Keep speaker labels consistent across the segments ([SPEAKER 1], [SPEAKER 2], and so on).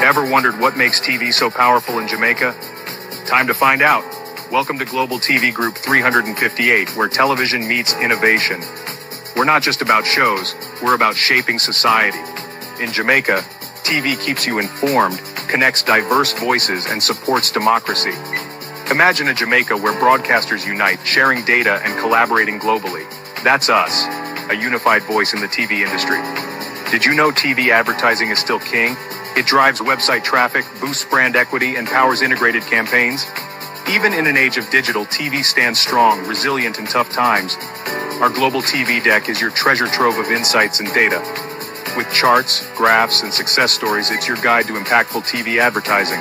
[SPEAKER 1] Ever wondered what makes TV so powerful in Jamaica? Time to find out. Welcome to Global TV Group 358, where television meets innovation. We're not just about shows, we're about shaping society. In Jamaica, TV keeps you informed, connects diverse voices, and supports democracy. Imagine a Jamaica where broadcasters unite, sharing data and collaborating globally. That's us, a unified voice in the TV industry. Did you know TV advertising is still king? It drives website traffic, boosts brand equity, and powers integrated campaigns. Even in an age of digital, TV stands strong, resilient in tough times. Our global TV deck is your treasure trove of insights and data. With charts, graphs, and success stories, it's your guide to impactful TV advertising.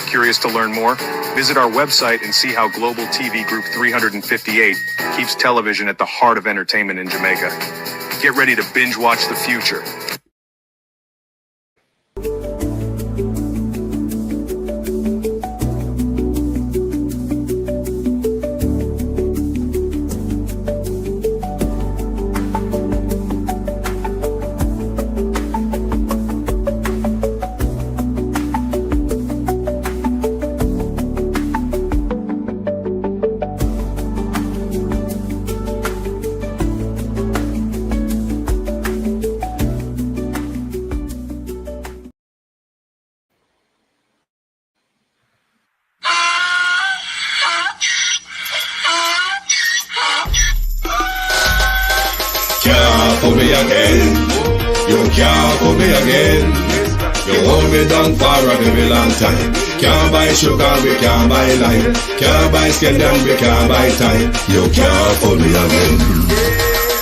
[SPEAKER 1] Curious to learn more? Visit our website and see how Global TV Group 358 keeps television at the heart of entertainment in Jamaica. Get ready to binge watch the future.
[SPEAKER 2] For me again, you can't for me again. You hold me down for a very long time. Can't buy sugar, we can't buy lime. Can't buy skin and we can't buy time. You can't for me again.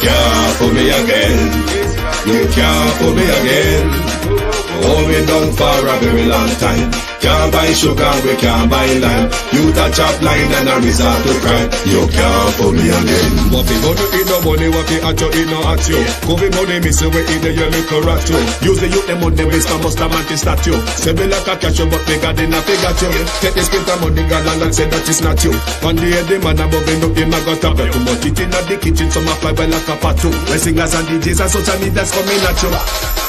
[SPEAKER 2] Can't for me again. You can't for me again. You hold me down for a very long time. Can't buy sugar, we can't buy lime. You touch up line and a resort to crime. You can't for me again.
[SPEAKER 3] What fi go to eat no money, what fi at you, eat no at you. Covid money, me say we eat the yellow rat you. Use the youth, them money, waste my must have mantis statue. Say me like a cashew, but bigger than a figure you. Take the spit of money, God and say that is not you. On the head, the man above him, up him, I got up. Too much eating at the kitchen, some a fly by like a patu. When singers and DJs and social media's coming at you.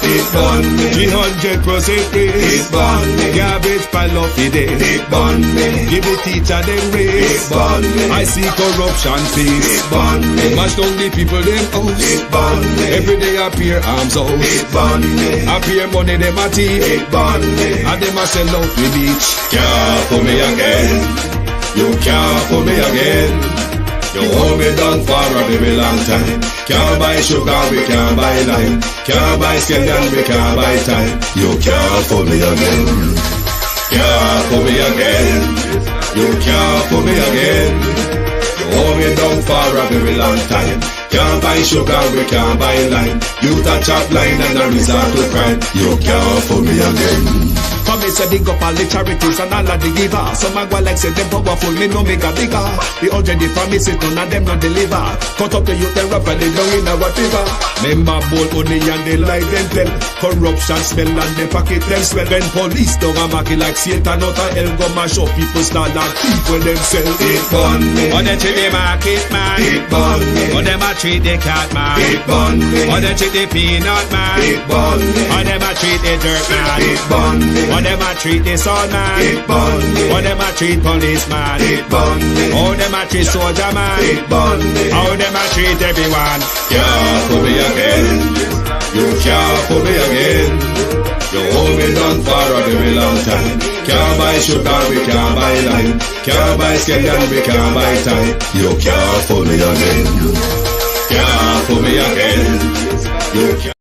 [SPEAKER 2] It burn me.
[SPEAKER 3] 300% free.
[SPEAKER 2] It burn me.
[SPEAKER 3] Garbage pile up the day.
[SPEAKER 2] It burn me.
[SPEAKER 3] Give the teacher them raise.
[SPEAKER 2] It burn me.
[SPEAKER 3] I see corruption face.
[SPEAKER 2] It burn me.
[SPEAKER 3] Mash down the people them house.
[SPEAKER 2] It burn me.
[SPEAKER 3] Every day appear arms out.
[SPEAKER 2] It burn me.
[SPEAKER 3] Appear money them a thief.
[SPEAKER 2] It burn me.
[SPEAKER 3] And them a sell out the beach.
[SPEAKER 2] Can't for me again. You can't for me again. You hold me down for a very long time. Can't buy sugar, we can't buy lime. Can't buy skin and we can't buy time. You can't for me again. Can't for me again. You can't for me again. You hold me down for a very long time. Can't buy sugar, we can't buy lime. You touch up line and a resort to crime. You can't for me again.
[SPEAKER 3] Come me say dig up all the charities and all of the givers. Some a go like say them powerful, me no make a bigger. The 100 the promises, none of them not deliver. Cut up the youth, they rap and they down in a whatever. Member bowl only and they lie them tell. Corruption smell and they pocket them swell. When police don't a market like Satan out of hell, go mash up people start like people themselves.
[SPEAKER 2] It burn me.
[SPEAKER 3] On the treat the market man.
[SPEAKER 2] It burn me.
[SPEAKER 3] On them a treat the cat man.
[SPEAKER 2] It burn me.
[SPEAKER 3] On them treat the peanut man.
[SPEAKER 2] It burn me.
[SPEAKER 3] On them a treat the dirt man.
[SPEAKER 2] It burn me.
[SPEAKER 3] On them a treat the sun man.
[SPEAKER 2] It burn me.
[SPEAKER 3] On them a treat policeman.
[SPEAKER 2] It burn me.
[SPEAKER 3] How them a treat soldier man.
[SPEAKER 2] It burn me.
[SPEAKER 3] How them a treat everyone.
[SPEAKER 2] Can't for me again. You can't for me again. You hold me down for a very long time. Can't buy sugar, we can't buy lime. Can't buy skin and we can't buy time. You can't for me again. Can't for me again. You can't.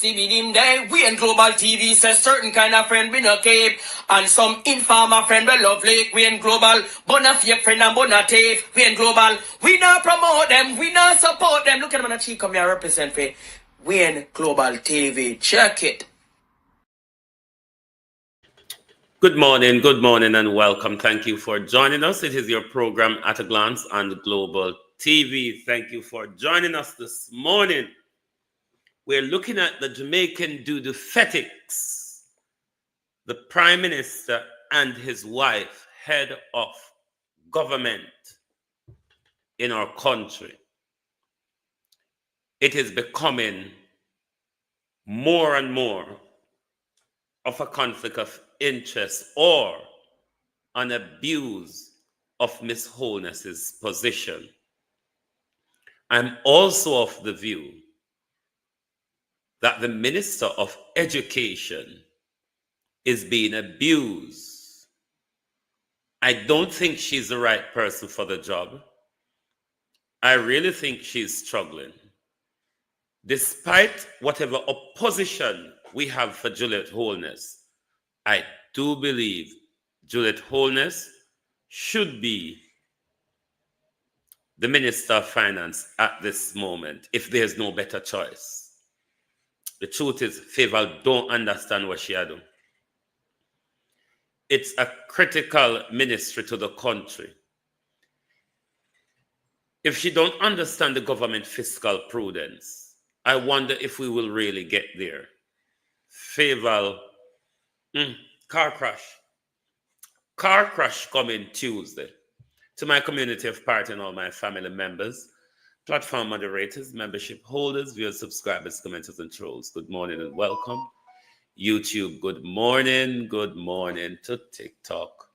[SPEAKER 4] Stibby dim day. We in Global TV says certain kind of friend we no cape. And some informer friend we love lake. We in Global, bona fake friend and bona tape. We in Global, we not promote them, we not support them. Look at them on the cheek, come here represent for. We in Global TV, check it.
[SPEAKER 5] Good morning, and welcome. Thank you for joining us. It is your program At a Glance on Global TV. Thank you for joining us this morning. We're looking at the Jamaican Dudufetics, the Prime Minister and his wife, head of government in our country. It is becoming more and more of a conflict of interest or an abuse of Miss Holness's position. I'm also of the view that the Minister of Education is being abused. I don't think she's the right person for the job. I really think she's struggling. Despite whatever opposition we have for Juliet Holness, I do believe Juliet Holness should be the Minister of Finance at this moment, if there's no better choice. The truth is, Favor don't understand what she do. It's a critical ministry to the country. If she don't understand the government fiscal prudence, I wonder if we will really get there. Favor, car crash. Car crash coming Tuesday. To my community of party and all my family members, platform moderators, membership holders, viewers, subscribers, commenters, and trolls, good morning and welcome. YouTube, good morning to TikTok.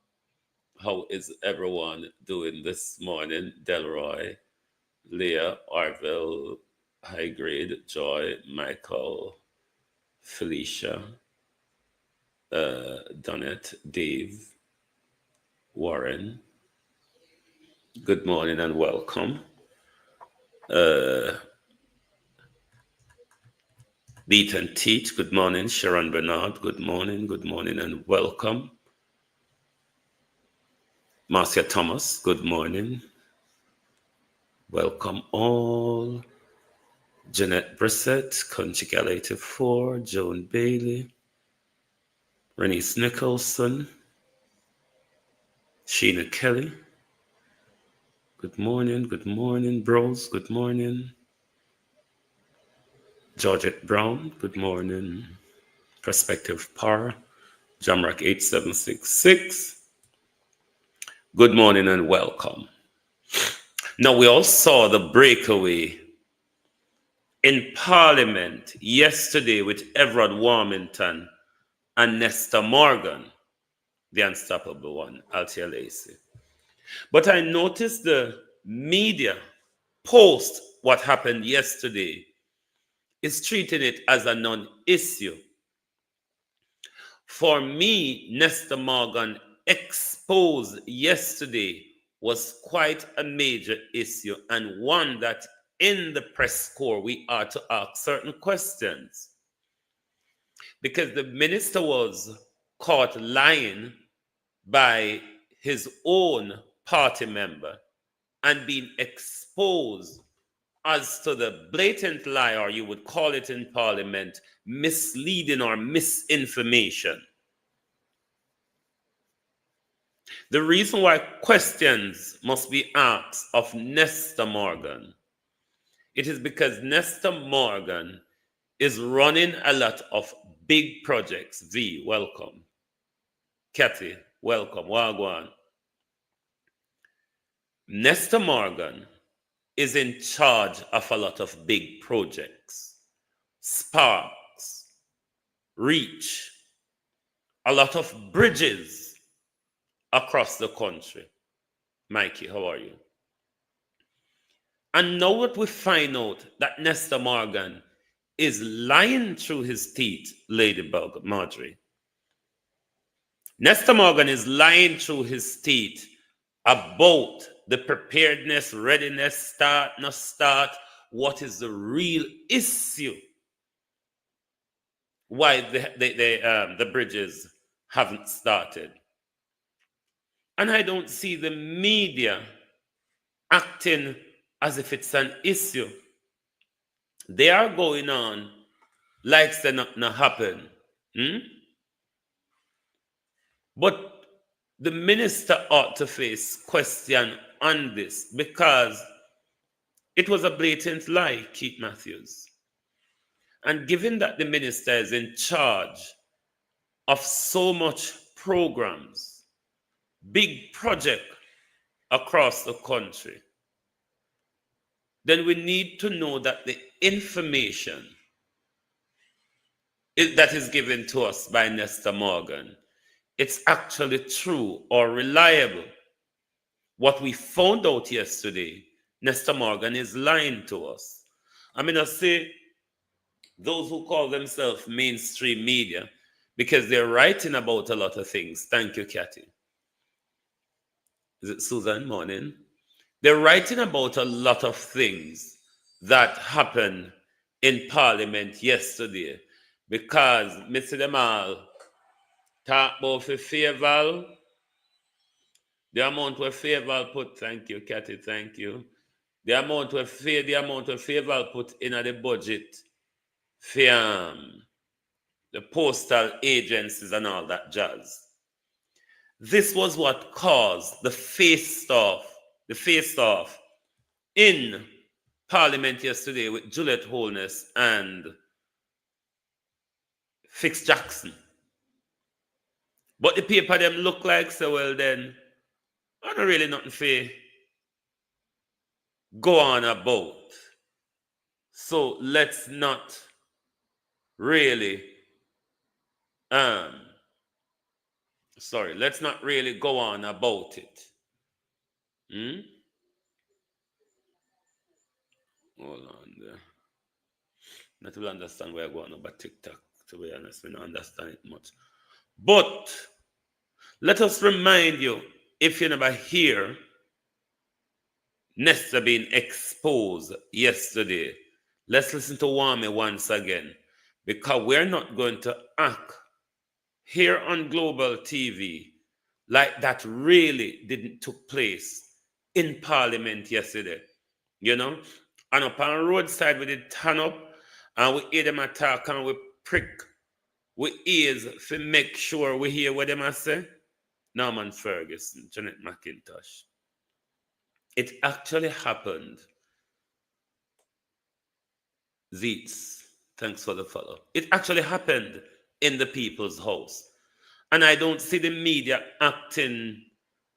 [SPEAKER 5] How is everyone doing this morning? Delroy, Leah, Arville, High Grade, Joy, Michael, Felicia, Donette, Dave, Warren. Good morning and welcome. Beat and Teach, good morning. Sharon Bernard, good morning and welcome. Marcia Thomas, good morning. Welcome all. Jeanette Brissett, Conchigala 84, Joan Bailey, Renice Nicholson, Sheena Kelly. Good morning, bros, good morning. Georgette Brown, good morning. Perspective Par, Jamrock 8766. Good morning and welcome. Now, we all saw the breakaway in Parliament yesterday with Everard Warmington and Nesta Morgan, the unstoppable one, Althea Lacey. But I noticed the media post what happened yesterday is treating it as a non-issue. For me, Nesta Morgan exposed yesterday was quite a major issue, and one that in the press corps we are to ask certain questions. Because the minister was caught lying by his own party member and being exposed as to the blatant lie, or you would call it in Parliament, misleading or misinformation. The reason why questions must be asked of Nesta Morgan, it is because Nesta Morgan is running a lot of big projects. V, welcome. Kathy, welcome. Wagwan. Nesta Morgan is in charge of a lot of big projects. Sparks, Reach, a lot of bridges across the country. Mikey, how are you? And now what we find out that Nesta Morgan is lying through his teeth, Ladybug Marjorie. Nesta Morgan is lying through his teeth about the preparedness, readiness, start, not start, what is the real issue? Why the bridges haven't started. And I don't see the media acting as if it's an issue. They are going on like it's not happen. But the minister ought to face question on this, because it was a blatant lie, Keith Matthews. And given that the minister is in charge of so much programs, big project across the country, then we need to know that the information that is given to us by Nestor Morgan, it's actually true or reliable. What we found out yesterday, Nestor Morgan is lying to us. I mean, I say those who call themselves mainstream media, because they're writing about a lot of things. Thank you, Kathy. Is it Susan? Morning. They're writing about a lot of things that happened in Parliament yesterday, because Mr. Demal talked about the favor, the amount of favor put. Thank you, Kathy. Thank you. The amount of favor put in the budget for the postal agencies and all that jazz. This was what caused the face-off in Parliament yesterday with Juliet Holness and Fix Jackson. But the paper them look like, so well then, I don't really nothing for go on about. So let's not really let's not really go on about it. Hold on there. Not to understand where I go on about TikTok, to be honest, we don't understand it much. But let us remind you, if you never hear Nestor being exposed yesterday, let's listen to Wame once again, because we're not going to act here on Global TV like that really didn't took place in Parliament yesterday. You know? And up on the roadside, we did turn up and we hear them attack and we prick with ears to make sure we hear what them say. Norman Ferguson, Janet McIntosh. It actually happened. Zeets, thanks for the follow. It actually happened in the People's House. And I don't see the media acting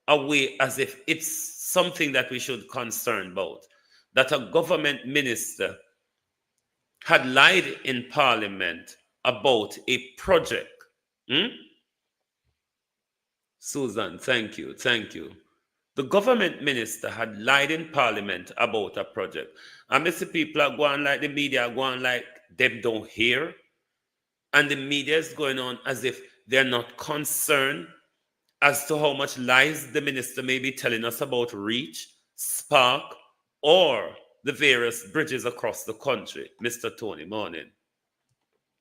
[SPEAKER 5] away as if it's something that we should concern about. That a government minister had lied in Parliament about a project. Susan, thank you. The government minister had lied in Parliament about a project. And Mr. People are going like the media are going like them don't hear. And the media is going on as if they're not concerned as to how much lies the minister may be telling us about Reach, Spark, or the various bridges across the country. Mr. Tony, morning.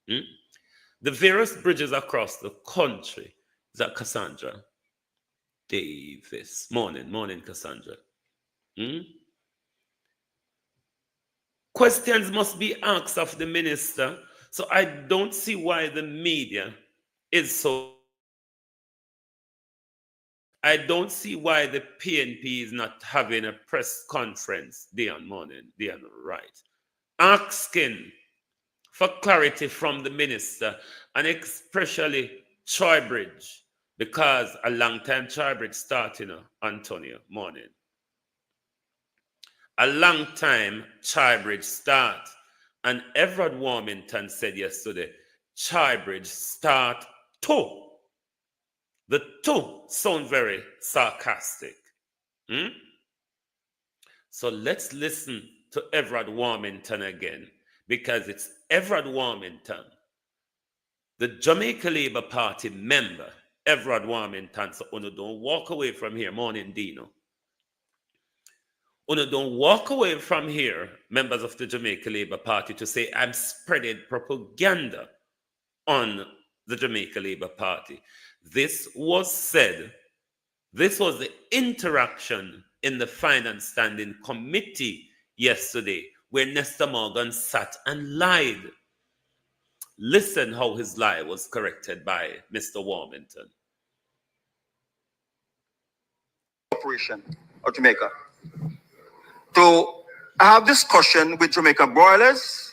[SPEAKER 5] The various bridges across the country. Is that Cassandra? Davis. Morning, Cassandra. Questions must be asked of the minister. So I don't see why the media is so. I don't see why the PNP is not having a press conference day on right. Asking for clarity from the minister, and especially Troybridge, because a long time Troybridge starting, Antonio, morning. A long time Troybridge start, and Everard Warmington said yesterday, Troybridge start too. The two sound very sarcastic. So let's listen to Everard Warmington again, because it's Everard Warmington, the Jamaica Labour Party member, Everard Warmington. So don't walk away from here, morning Dino. Don't walk away from here, members of the Jamaica Labour Party, to say I'm spreading propaganda on the Jamaica Labour Party. This was said, this was the interaction in the Finance Standing Committee yesterday, where Nestor Morgan sat and lied. Listen how his lie was corrected by Mr. Warmington.
[SPEAKER 6] Corporation of Jamaica to have discussion with Jamaica Broilers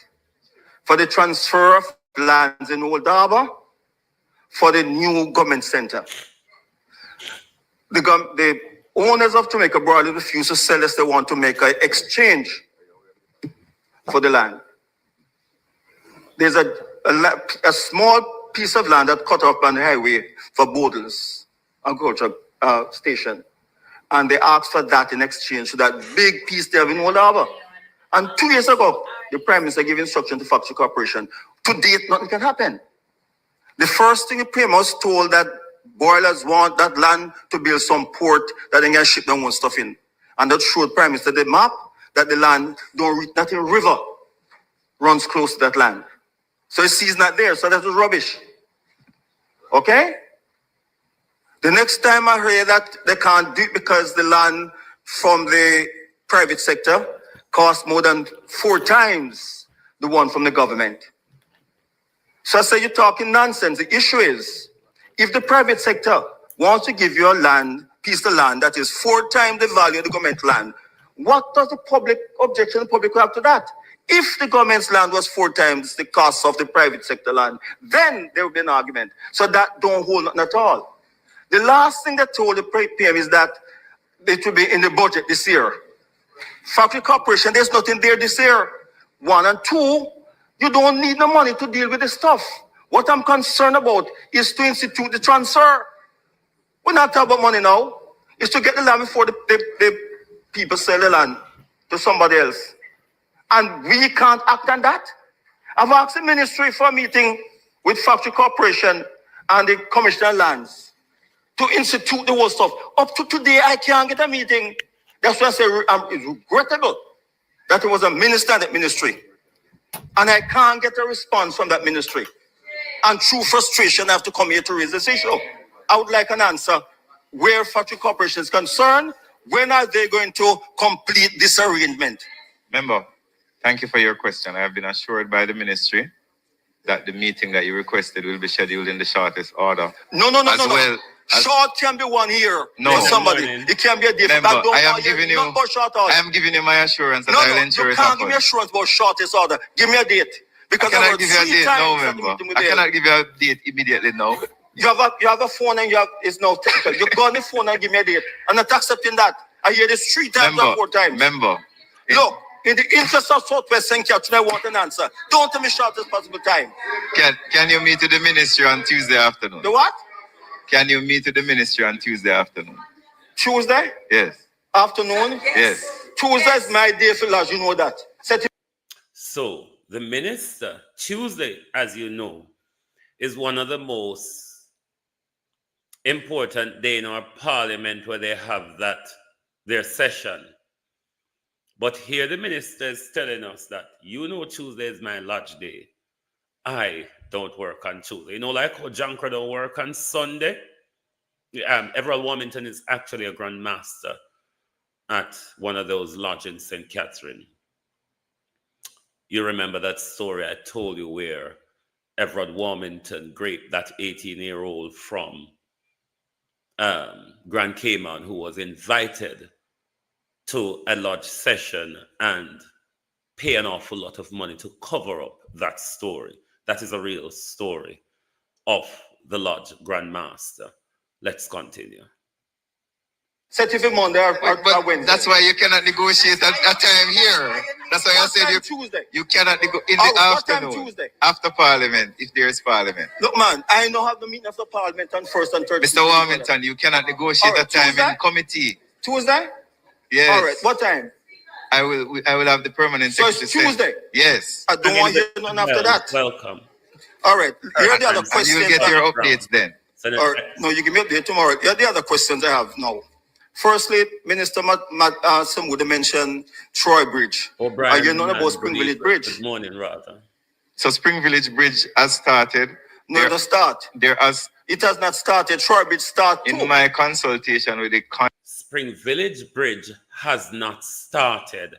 [SPEAKER 6] for the transfer of lands in Old Harbour for the new government center. The owners of Jamaica Broilers refuse to sell us. They want to make an exchange for the land. There's a a small piece of land that cut off on the highway for Bodles agriculture station. And they asked for that in exchange for that big piece there in Old Harbour. And 2 years ago, the Prime Minister gave instruction to Factory Corporation. To date, nothing can happen. The first thing the Prime Minister told that boilers want that land to build some port that they can ship their own stuff in. And that showed Prime Minister the map that the land don't reach, that in river runs close to that land. So he sees not there, so that was rubbish. Okay? The next time I heard that they can't do it because the land from the private sector costs more than 4 times the one from the government. So I say you're talking nonsense. The issue is, if the private sector wants to give you a piece of land that is 4 times the value of the government land, what does the public objection, the public have to that? If the government's land was 4 times the cost of the private sector land, then there would be an argument. So that don't hold nothing at all. The last thing they told the PM is that it will be in the budget this year. Factory Corporation, there's nothing there this year. 1 and 2, you don't need the money to deal with the stuff. What I'm concerned about is to institute the transfer. We're not talking about money now. It's to get the land before the people sell the land to somebody else. And we can't act on that. I've asked the ministry for a meeting with Factory Corporation and the Commissioner of Lands to institute the whole stuff. Up to today, I can't get a meeting. That's why I say it's regrettable that it was a minister in that ministry. And I can't get a response from that ministry. And through frustration, I have to come here to raise this issue. I would like an answer. Where Factory Corporation is concerned, when are they going to complete this arrangement?
[SPEAKER 7] Member, thank you for your question. I have been assured by the ministry that the meeting that you requested will be scheduled in the shortest order.
[SPEAKER 6] No. Short can be one here.
[SPEAKER 7] No,
[SPEAKER 6] somebody. It can be a different.
[SPEAKER 7] Member, I am giving you my assurance that I will ensure it happens.
[SPEAKER 6] You can't give me assurance about shortest order. Give me a date. Because
[SPEAKER 7] I cannot give you a date now, member. I cannot give you a date immediately now.
[SPEAKER 6] You have a phone and it's now technical. You go on the phone and give me a date. I'm not accepting that. I hear this 3 times or 4 times.
[SPEAKER 7] Member.
[SPEAKER 6] Look, in the interest of Southwest St. Catherine, I want an answer. Don't tell me shortest possible time.
[SPEAKER 7] Can you meet with the ministry on Tuesday afternoon?
[SPEAKER 6] The what?
[SPEAKER 7] Can you meet with the ministry on Tuesday afternoon?
[SPEAKER 6] Tuesday?
[SPEAKER 7] Yes.
[SPEAKER 6] Afternoon?
[SPEAKER 7] Yes.
[SPEAKER 6] Tuesday is my day for lunch, you know that.
[SPEAKER 5] So, the minister, Tuesday, as you know, is one of the most important days in our parliament where they have their session. But here the minister is telling us that, Tuesday is my lodge day. I don't work on Tuesday. Like how Jankra don't work on Sunday. Everald Warmington is actually a grandmaster at one of those lodges in St. Catherine. You remember that story I told you where Everald Warmington raped that 18-year-old from Grand Cayman who was invited to a lodge session and pay an awful lot of money to cover up that story. That is a real story of the Lodge Grandmaster. Let's continue.
[SPEAKER 6] Set if Monday or Wednesday.
[SPEAKER 7] That's why you cannot negotiate at time here. That's why I said you cannot negotiate in the afternoon.
[SPEAKER 6] Tuesday?
[SPEAKER 7] After Parliament, if there is Parliament.
[SPEAKER 6] Look, man, I know have the meeting after Parliament on 1st and 3rd.
[SPEAKER 7] Mr. Warmington, you cannot negotiate at time Tuesday? In committee.
[SPEAKER 6] Tuesday?
[SPEAKER 7] Yes.
[SPEAKER 6] All right. What time?
[SPEAKER 7] I will have the permanent
[SPEAKER 6] secretary. So it's Tuesday?
[SPEAKER 7] Yes.
[SPEAKER 6] I don't want to hear nothing after that.
[SPEAKER 5] Welcome.
[SPEAKER 6] All right. Here are the other questions.
[SPEAKER 7] You'll get your updates then.
[SPEAKER 6] All right. No, you give me an update tomorrow. Here are the other questions I have now. Firstly, Minister Samuda mentioned Troy Bridge. Are you not about Spring Village Bridge?
[SPEAKER 5] Good morning, rather.
[SPEAKER 7] So Spring Village Bridge has started.
[SPEAKER 6] No, it has start. It has not started. Troy Bridge start too.
[SPEAKER 7] In my consultation with the
[SPEAKER 5] Spring Village Bridge has not started.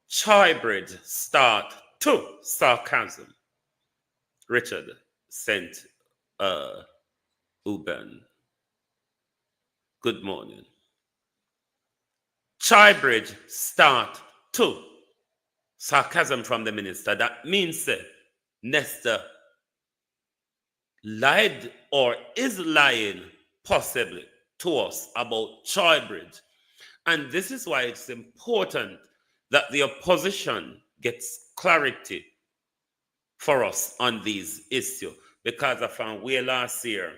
[SPEAKER 5] Troy Bridge start too. Sarcasm. Richard sent Uben. Good morning. Troy Bridge start too. Sarcasm from the minister. That means Nestor lied or is lying possibly to us about Troy Bridge. And this is why it's important that the opposition gets clarity for us on these issues. Because from way last year,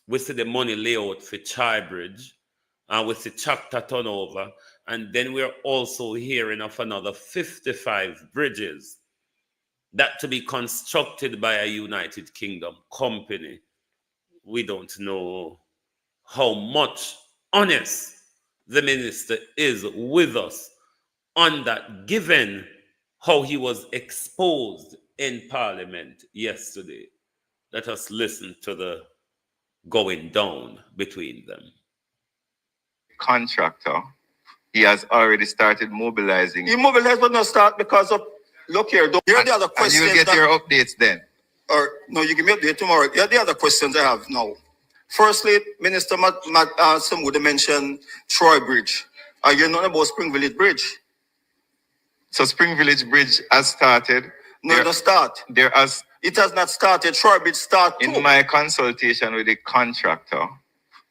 [SPEAKER 5] we see the money layout for Chai Bridge, and we see chapter turnover, and then we're also hearing of another 55 bridges that to be constructed by a United Kingdom company. We don't know how much honest the minister is with us on that, given how he was exposed in Parliament yesterday. Let us listen to the going down between them.
[SPEAKER 7] Contractor, he has already started mobilizing.
[SPEAKER 6] He mobilized but not start because of, look here, here are the other questions.
[SPEAKER 7] And you'll get your updates then.
[SPEAKER 6] Or no, you give me update tomorrow. Here are the other questions I have now. Firstly, Minister Samuda mentioned Troy Bridge. Are you knowing about Spring Village Bridge?
[SPEAKER 7] So Spring Village Bridge has started.
[SPEAKER 6] No, it does start. It has not started. Troy Bridge started.
[SPEAKER 7] In my consultation with the contractor,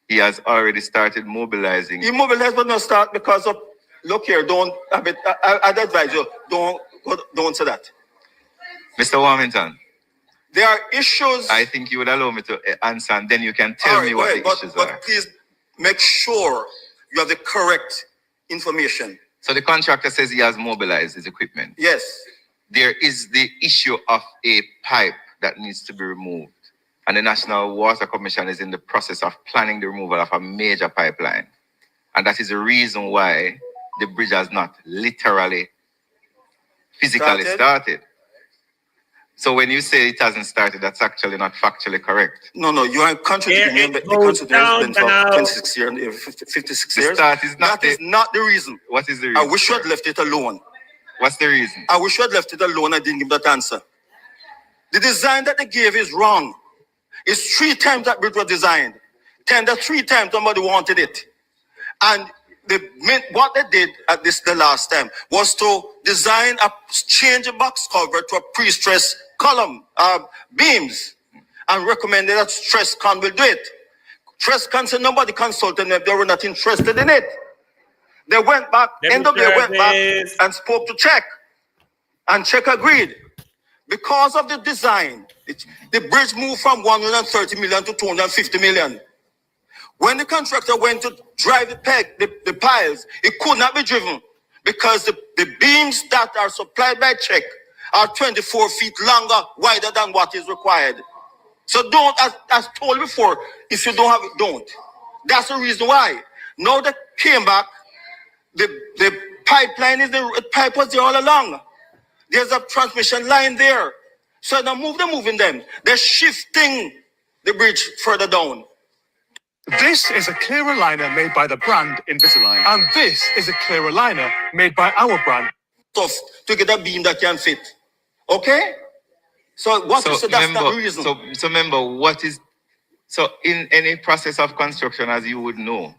[SPEAKER 7] he has already started mobilizing.
[SPEAKER 6] He mobilized but not start because of, look here, don't have it. I'd advise you, don't say that.
[SPEAKER 7] Mr. Warmington,
[SPEAKER 6] there are issues.
[SPEAKER 7] I think you would allow me to answer, and then you can tell me what the issues are.
[SPEAKER 6] But please make sure you have the correct information.
[SPEAKER 7] So the contractor says he has mobilized his equipment.
[SPEAKER 6] Yes.
[SPEAKER 7] There is the issue of a pipe that needs to be removed. And the National Water Commission is in the process of planning the removal of a major pipeline. And that is the reason why the bridge has not literally, physically started. So when you say it hasn't started, that's actually not factually correct.
[SPEAKER 6] No, you are contradicting the Constitution has been for 26 years, 56 years.
[SPEAKER 7] That is not
[SPEAKER 6] the reason.
[SPEAKER 7] What is the reason?
[SPEAKER 6] I wish you had left it alone.
[SPEAKER 7] What's the reason?
[SPEAKER 6] I wish you had left it alone. I didn't give that answer. The design that they gave is wrong. It's 3 times that bridge was designed. 3 times somebody wanted it. And what they did at the last time was to design change a box cover to a pre-stress column, beams, and recommended that Stresscon will do it. Stresscon said nobody consulted them. They were not interested in it. They went back, NWA went back and spoke to Czech. And Czech agreed. Because of the design, the bridge moved from 130 million to 250 million. When the contractor went to drive the piles, it could not be driven because the beams that are supplied by Czech are 24 feet longer, wider than what is required. So don't, as told before, if you don't have it, don't. That's the reason why. Now they came back, the pipeline the pipe was there all along. There's a transmission line there. So they're moving them. They're shifting the bridge further down.
[SPEAKER 8] This is a clearer liner made by the brand Invisalign. And this is a clearer liner made by our brand.
[SPEAKER 6] Tough to get a beam that can fit. Okay? So what you said, that's not the reason.
[SPEAKER 7] So remember, so in any process of construction, as you would know,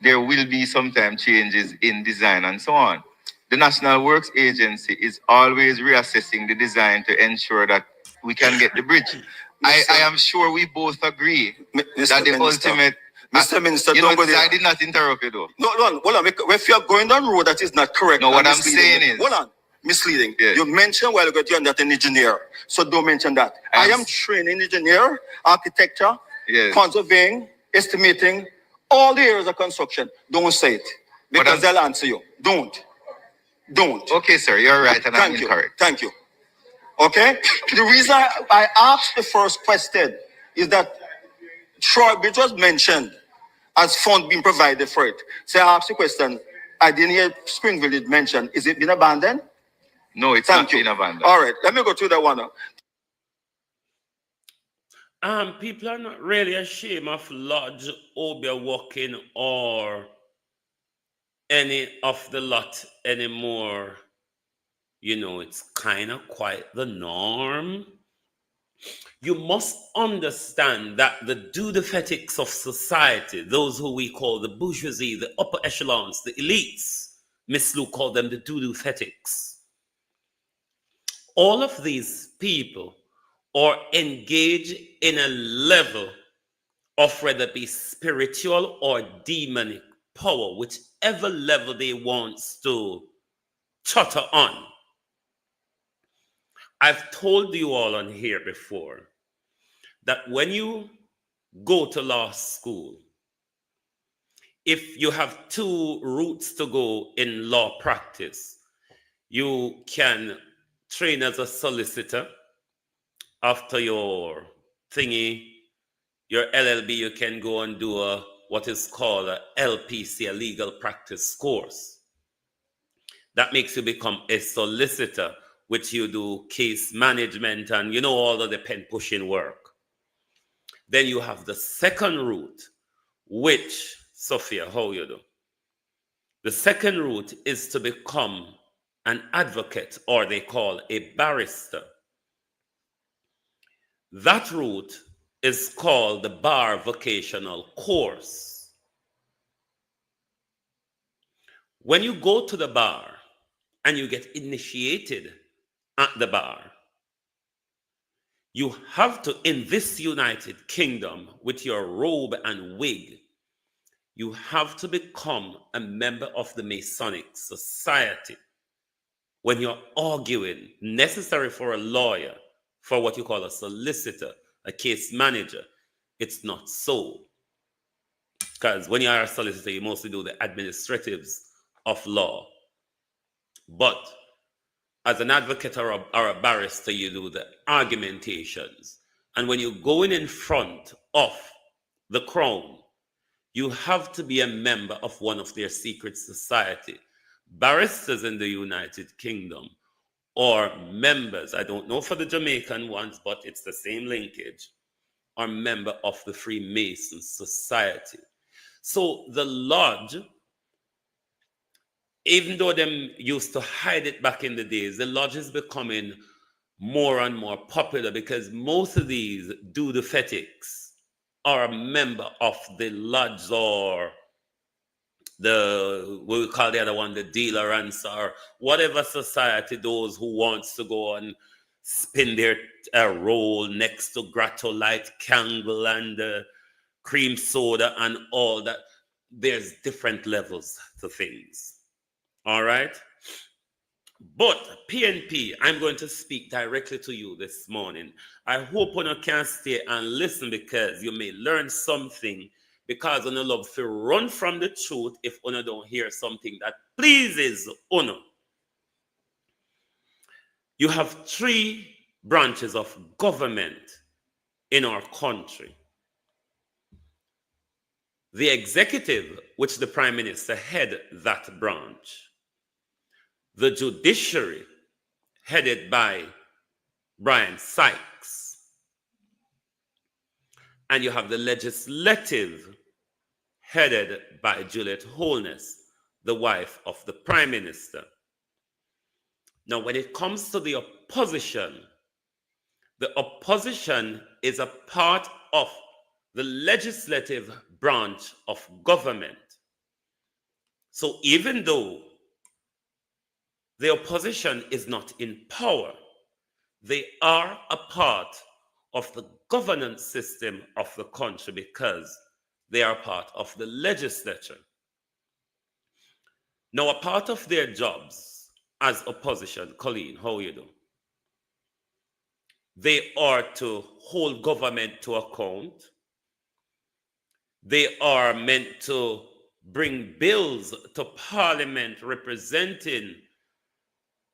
[SPEAKER 7] there will be sometimes changes in design and so on. The National Works Agency is always reassessing the design to ensure that we can get the bridge. I am sure we both agree that the ultimate...
[SPEAKER 6] Mr. Minister,
[SPEAKER 7] I did not interrupt you though.
[SPEAKER 6] No, hold on. If you're going down the road that is not correct...
[SPEAKER 7] No, what I'm saying is...
[SPEAKER 6] Hold on. Misleading.
[SPEAKER 7] Yes.
[SPEAKER 6] You mentioned while ago you're not an engineer. So don't mention that. I am trained engineer, architecture, conserving, estimating, all the areas of construction. Don't say it. Because they'll answer you. Don't.
[SPEAKER 7] Okay, sir, you're right and I'm incorrect.
[SPEAKER 6] Thank you. Okay? The reason I asked the first question is that Troy Bridge was mentioned as fund being provided for it. So I asked the question, I didn't hear Spring Village mentioned. Is it been abandoned?
[SPEAKER 7] No, it's not been abandoned.
[SPEAKER 6] All right, let me go to that one.
[SPEAKER 5] People are not really ashamed of Lodge, Obia Walking, or any of the lot anymore. You know, it's kind of quite the norm. You must understand that the do-the-fetics of society, those who we call the bourgeoisie, the upper echelons, the elites, Miss Lou called them the do-do-fetics. All of these people are engaged in a level of whether it be spiritual or demonic power, whichever level they want to chutter on. I've told you all on here before that when you go to law school, if you have two routes to go in law practice, you can train as a solicitor. After your thingy, your LLB, you can go and do what is called a LPC, a legal practice course. That makes you become a solicitor, which you do case management and all of the pen pushing work. Then you have the second route, which, Sophia, how you do? The second route is to become an advocate, or they call a barrister. That route is called the bar vocational course. When you go to the bar and you get initiated at the bar, you have to, in this United Kingdom, with your robe and wig, you have to become a member of the Masonic Society. When you're arguing, necessary for a lawyer, for what you call a solicitor, a case manager, it's not so. Because when you are a solicitor, you mostly do the administratives of law. But as an advocate or a barrister, you do the argumentations. And when you're going in front of the crown, you have to be a member of one of their secret society. Barristers in the United Kingdom, or members, I don't know for the Jamaican ones, but it's the same linkage, are member of the Freemason Society. So the lodge, even though them used to hide it back in the days, the lodge is becoming more and more popular because most of these dudefetics are a member of the lodge, or what we call the other one, the dealerance, or whatever society, those who wants to go and spin their roll next to Grotto Light Candle and cream soda and all that. There's different levels to things. All right? But PNP, I'm going to speak directly to you this morning. I hope you can stay and listen, because you may learn something, because you love to run from the truth if you don't hear something that pleases you. You have three branches of government in our country. The executive, which the Prime Minister head that branch. The judiciary, headed by Brian Sykes. And you have the legislative, headed by Juliet Holness, the wife of the Prime Minister. Now, when it comes to the opposition is a part of the legislative branch of government. So even though the opposition is not in power, they are a part of the governance system of the country, because they are part of the legislature. Now, a part of their jobs as opposition, Colleen, how you do? They are to hold government to account. They are meant to bring bills to Parliament representing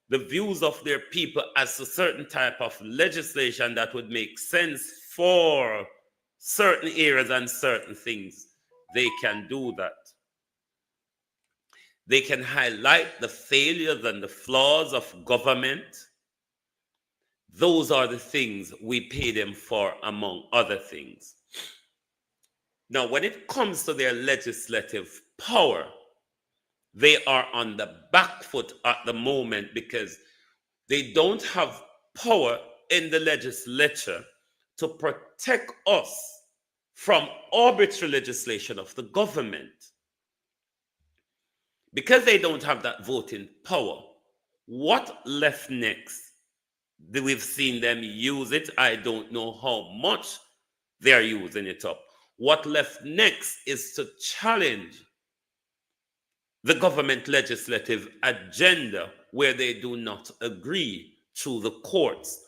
[SPEAKER 5] the views of their people as a certain type of legislation that would make sense for certain areas and certain things. They can do that. They can highlight the failures and the flaws of government. Those are the things we pay them for, among other things. Now, when it comes to their legislative power, they are on the back foot at the moment, because they don't have power in the legislature to protect us from arbitrary legislation of the government. Because they don't have that voting power, what left next? We've seen them use it. I don't know how much they're using it up. What left next is to challenge the government legislative agenda where they do not agree through the courts.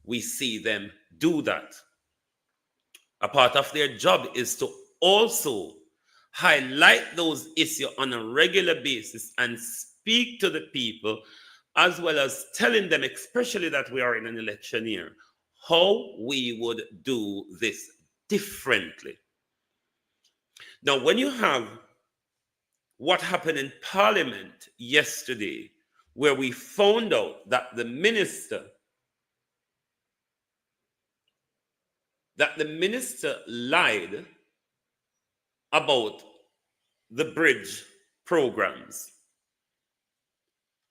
[SPEAKER 5] We see them do that. A part of their job is to also highlight those issues on a regular basis and speak to the people, as well as telling them, especially that we are in an election year, how we would do this differently. Now, when you have what happened in Parliament yesterday, where we found out that the minister lied about the bridge programs.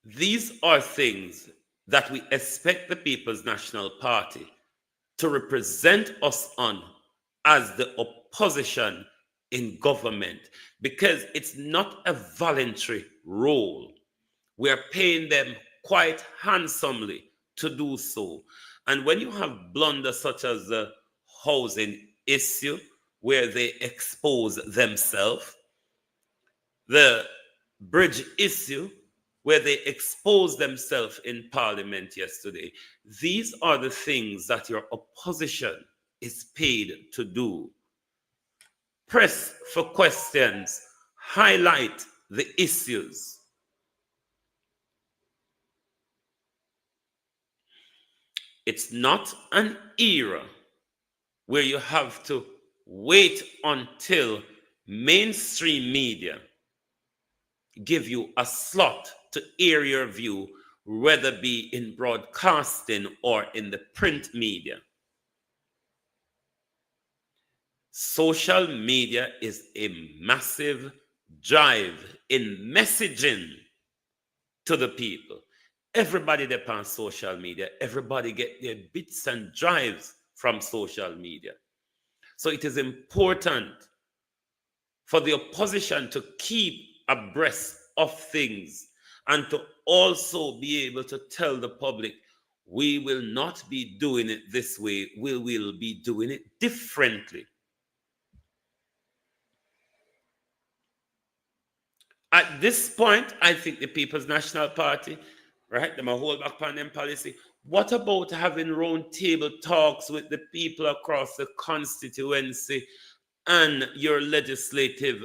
[SPEAKER 5] These are things that we expect the People's National Party to represent us on as the opposition in government, because it's not a voluntary role. We are paying them quite handsomely to do so. And when you have blunders such as the housing issue, where they expose themselves, the bridge issue, where they expose themselves in Parliament yesterday, these are the things that your opposition is paid to do. Press for questions, highlight the issues. It's not an era where you have to wait until mainstream media give you a slot to air your view, whether it be in broadcasting or in the print media. Social media is a massive drive in messaging to the people. Everybody that on social media, everybody get their bits and drives from social media. So it is important for the opposition to keep abreast of things and to also be able to tell the public, we will not be doing it this way, we will be doing it differently. At this point, I think the People's National Party, right, them a hold back on them policy. What about having round table talks with the people across the constituency and your legislative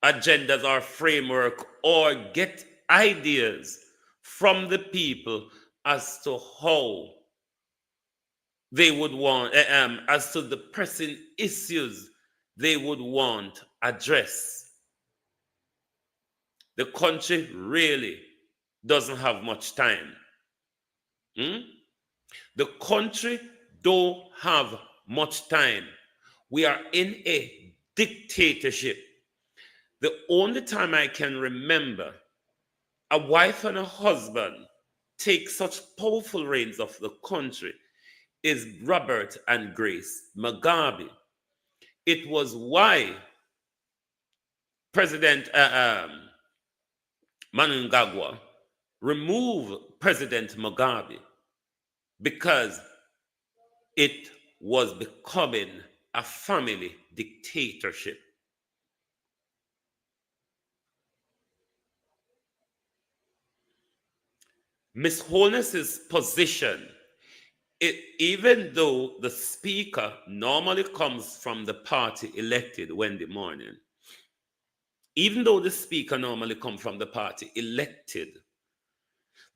[SPEAKER 5] agendas or framework, or get ideas from the people as to how they would want, as to the pressing issues they would want addressed. The country really doesn't have much time. The country don't have much time. We are in a dictatorship. The only time I can remember a wife and a husband take such powerful reins of the country is Robert and Grace Mugabe. It was why President Mnangagwa removed President Mugabe, because it was becoming a family dictatorship. Ms. Holness's position, even though the speaker normally comes from the party elected Wednesday morning, even though the speaker normally comes from the party elected,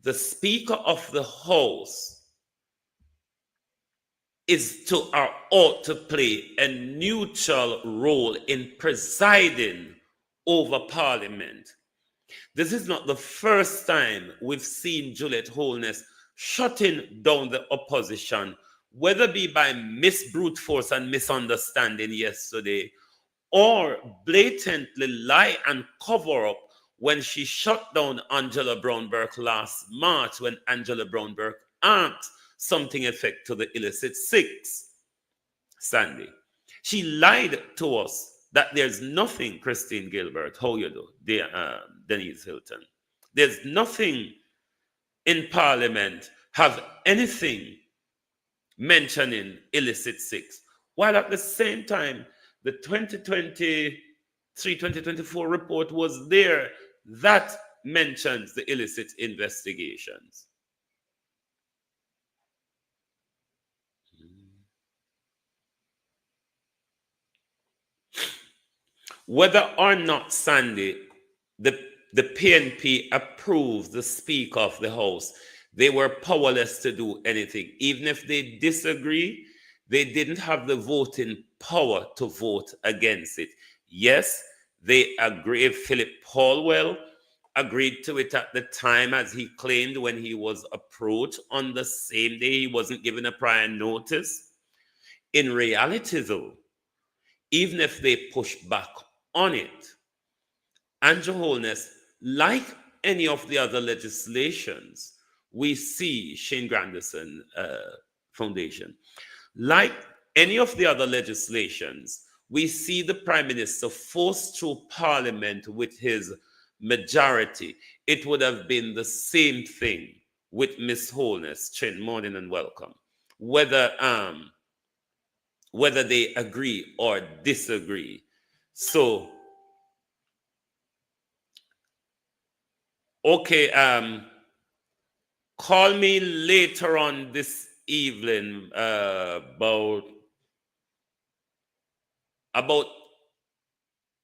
[SPEAKER 5] the Speaker of the House is to or ought to play a neutral role in presiding over Parliament. This is not the first time we've seen Juliet Holness shutting down the opposition, whether it be by brute force and misunderstanding yesterday, or blatantly lie and cover up when she shut down Angela Brown-Burke last March, when Angela Brown-Burke asked something effect to the illicit six, Sandy. She lied to us that there's nothing, Christine Gilbert, how you do, Denise Hilton. There's nothing in Parliament have anything mentioning illicit six, while at the same time, the 2023-2024 report was there that mentions the illicit investigations. Whether or not, Sandy, the PNP approved the Speaker of the House, they were powerless to do anything. Even if they disagree, they didn't have the voting power to vote against it. Yes, they agree. Philip Paulwell agreed to it at the time, as he claimed when he was approached on the same day. He wasn't given a prior notice. In reality, though, even if they push back on it, Andrew Holness, like any of the other legislations, we see Shane Grandison Foundation, like any of the other legislations, we see the Prime Minister forced through Parliament with his majority. It would have been the same thing with Miss Holness. Chin, morning and welcome. Whether they agree or disagree. So, okay, call me later on this evening about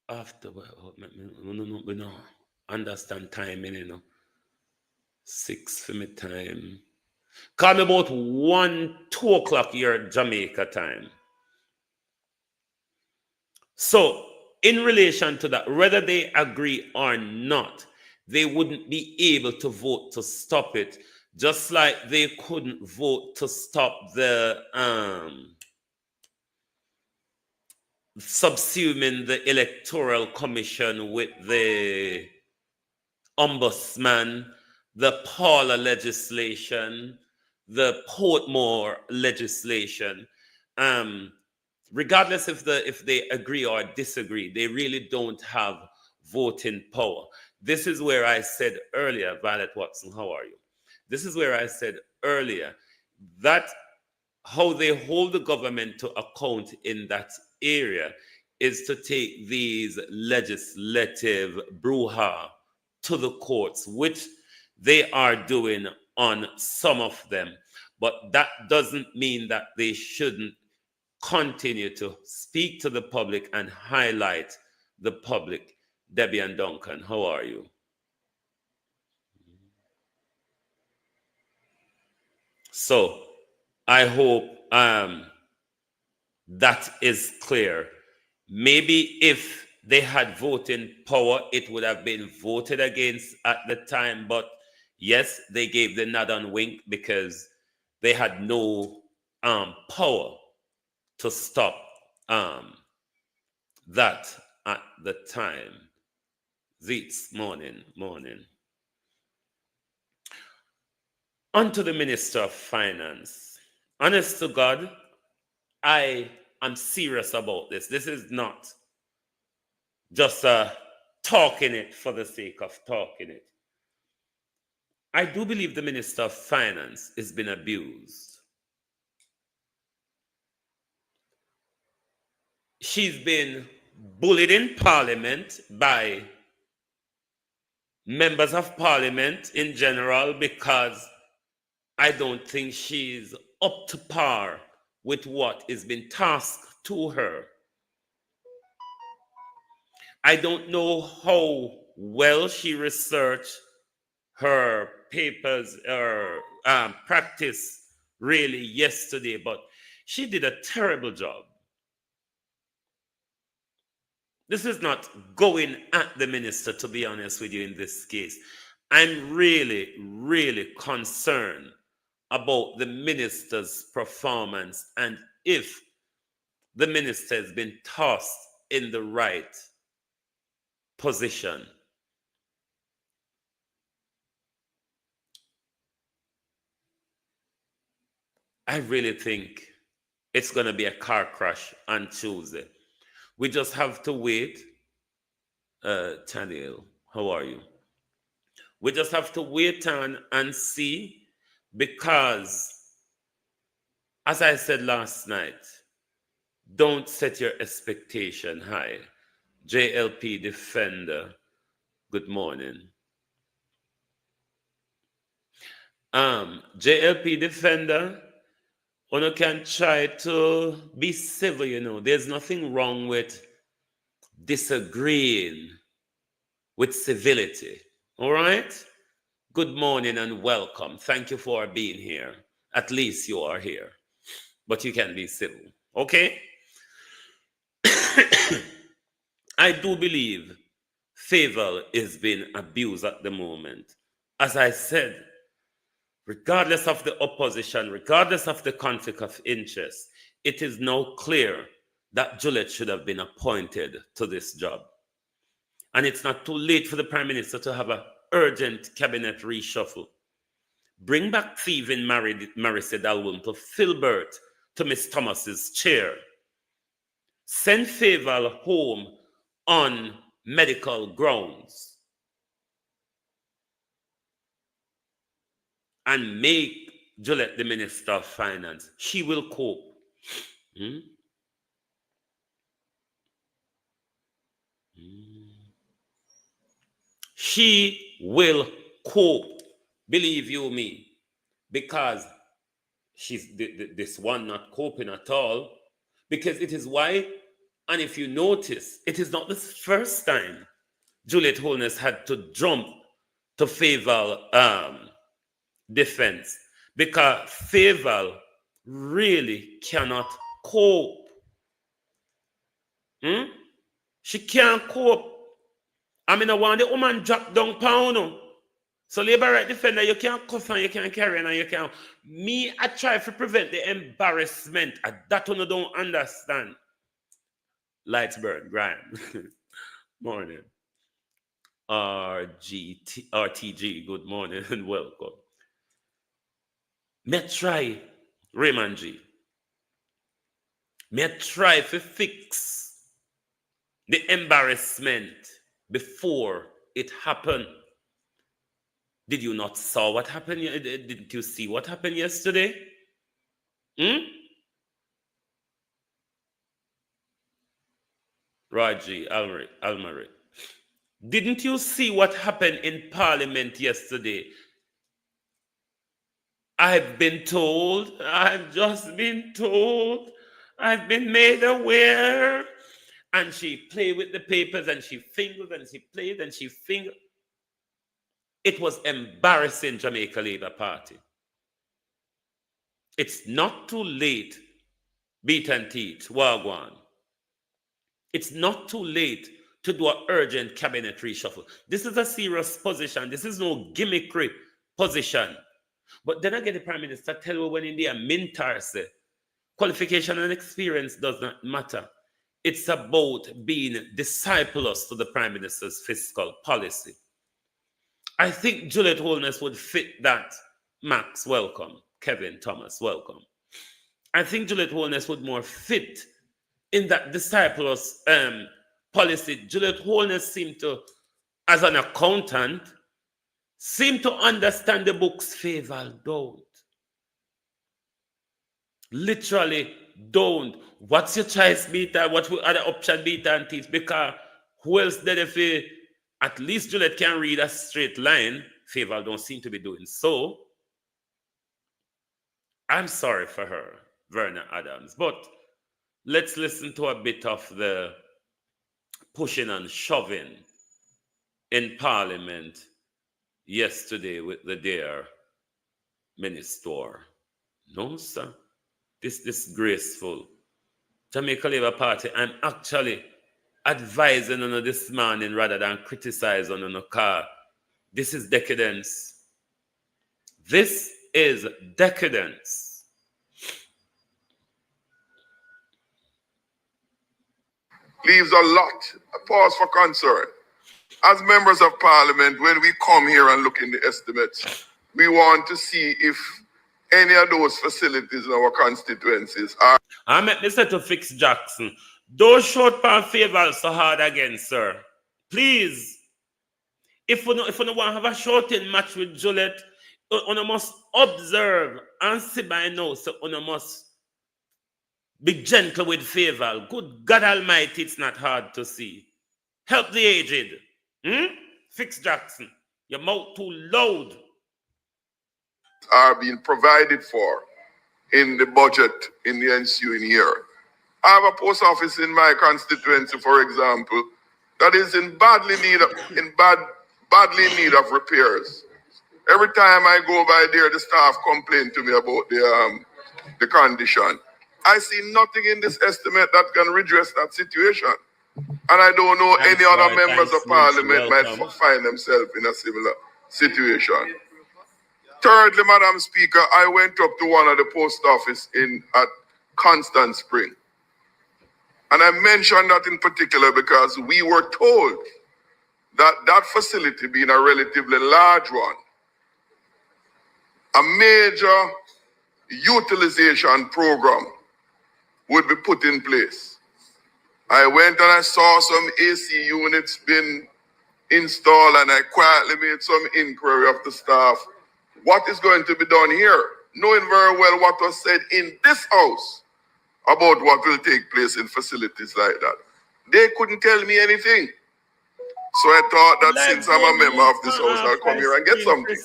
[SPEAKER 5] after, we no understand timing, 6 for me time. Call me about 2 o'clock your Jamaica time. So, in relation to that, whether they agree or not, they wouldn't be able to vote to stop it, just like they couldn't vote to stop the subsuming the Electoral Commission with the Ombudsman, the Paula legislation, the Portmore legislation. Regardless if they agree or disagree, they really don't have voting power. This is where I said earlier, Violet Watson, how are you? This is where I said earlier that how they hold the government to account in that area is to take these legislative brouhaha to the courts, which they are doing on some of them. But that doesn't mean that they shouldn't continue to speak to the public and highlight the public. Debbie and Duncan, how are you? So I hope that is clear. Maybe if they had voting power, it would have been voted against at the time. But yes, they gave the nod and wink because they had no power to stop that at the time. This morning. On to the Minister of Finance. Honest to God, I am serious about this. This is not just talking it for the sake of talking it. I do believe the Minister of Finance has been abused. She's been bullied in Parliament by members of Parliament in general because I don't think she's up to par with what has been tasked to her. I don't know how well she researched her papers or practice really yesterday, but she did a terrible job. This is not going at the minister, to be honest with you, in this case. I'm really, really concerned about the minister's performance and if the minister has been tossed in the right position. I really think it's going to be a car crash on Tuesday. We just have to wait. Taniel, how are you? We just have to wait on and see, because, as I said last night, don't set your expectation high. JLP Defender, good morning. JLP defender, one can try to be civil, you know. There's nothing wrong with disagreeing with civility. All right? Good morning and welcome. Thank you for being here. At least you are here. But you can be civil. Okay? I do believe favor is being abused at the moment. As I said, regardless of the opposition, regardless of the conflict of interest, it is now clear that Juliet should have been appointed to this job. And it's not too late for the Prime Minister to have an urgent cabinet reshuffle. Bring back thieving Marissa Dalwum to Filbert to Miss Thomas's chair. Send Favor home on medical grounds. And make Juliet the Minister of Finance. She will cope. She will cope, believe you me, because she's this one not coping at all. Because it is why, and if you notice, it is not the first time Juliet Holness had to jump to favor defense, because favor really cannot cope. She can't cope. I mean, I want the woman drop down pound. So labor right defender, you can't cuff and you can't carry and you can't. Me, I try to prevent the embarrassment. That one I don't understand. Lights burn, Graham. Morning. RTG, good morning and welcome. Me try, Raymond G. Me try to fix the embarrassment before it happened. Did you not saw what happened? Didn't you see what happened yesterday? Raji Almari. Didn't you see what happened in Parliament yesterday? I've been told, I've just been told, I've been made aware. And she played with the papers and she fingered and she played and she fingered. It was embarrassing, Jamaica Labour Party. It's not too late, beat and teach, wagwan. It's not too late to do an urgent cabinet reshuffle. This is a serious position. This is no gimmickry position. But then again, the Prime Minister tell you when in the Mintar say, qualification and experience does not matter. It's about being disciples to the Prime Minister's fiscal policy. I think Juliet Holness would fit that. Max, welcome. Kevin Thomas, welcome. I think Juliet Holness would more fit in that disciples policy. Juliet Holness seemed to, as an accountant, seem to understand the books. Favor don't. Literally don't. What's your choice beta? What other option beta and teach? Because who else did if at least Juliet can read a straight line? Favor don't seem to be doing so. I'm sorry for her, Verna Adams. But let's listen to a bit of the pushing and shoving in Parliament yesterday with the dear minister. No, sir. This disgraceful. Jamaica Labour Party, I'm actually advising on this morning rather than criticizing on a car. This is decadence. This is decadence.
[SPEAKER 9] Leaves a lot, a cause for concern. As members of Parliament, when we come here and look in the estimates, we want to see if any of those facilities in our constituencies are.
[SPEAKER 5] I met Mr. to fix Jackson. Don't shout pan favor so hard again, sir. Please. If we don't want to have a shouting match with Juliet, we must observe and see by now, so we must be gentle with favor. Good God Almighty, it's not hard to see. Help the aged. Fix Jackson. Your mouth too loud.
[SPEAKER 9] are being provided for in the budget in the ensuing year. I have a post office in my constituency, for example, that is in badly need of repairs. Every time I go by there, the staff complain to me about the condition. I see nothing in this estimate that can redress that situation. And I don't know any other members of parliament might find themselves in a similar situation. Thirdly, Madam Speaker, I went up to one of the post office at Constant Spring. And I mentioned that in particular because we were told that that facility, being a relatively large one, a major utilization program would be put in place. I went and I saw some AC units being installed, and I quietly made some inquiry of the staff. What is going to be done here? Knowing very well what was said in this house about what will take place in facilities like that. They couldn't tell me anything. So I thought that since I'm a member of this house, I'll come here and get something.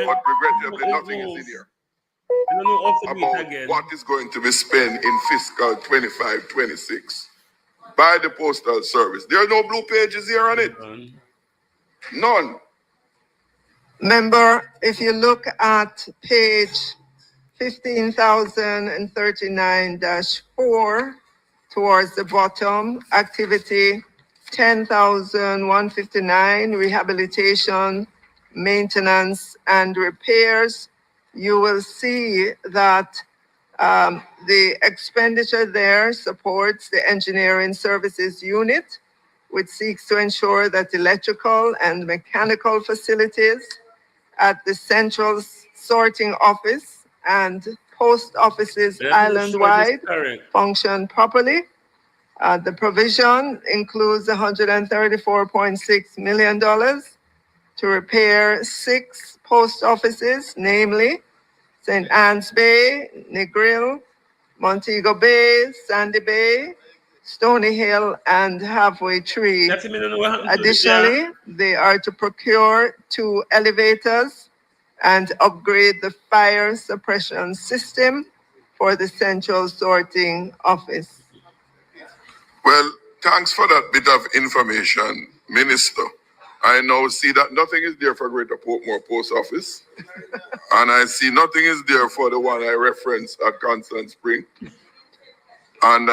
[SPEAKER 9] But regrettably, nothing is in here about what is going to be spent in fiscal 25-26 by the Postal Service. There are no blue pages here on it. None.
[SPEAKER 10] Member, if you look at page 15,039-4 towards the bottom, activity 10,159, rehabilitation, maintenance, and repairs, you will see that the expenditure there supports the engineering services unit, which seeks to ensure that electrical and mechanical facilities at the central sorting office and post offices island-wide function properly. The provision includes $134.6 million to repair 6 post offices, namely St. Anne's Bay, Negril, Montego Bay, Sandy Bay, Stony Hill, and Halfway Tree. Additionally, they are to procure 2 elevators and upgrade the fire suppression system for the central sorting office.
[SPEAKER 9] Well, thanks for that bit of information, Minister. I now see that nothing is there for Greater Portmore Post Office. And I see nothing is there for the one I referenced at Constant Spring. And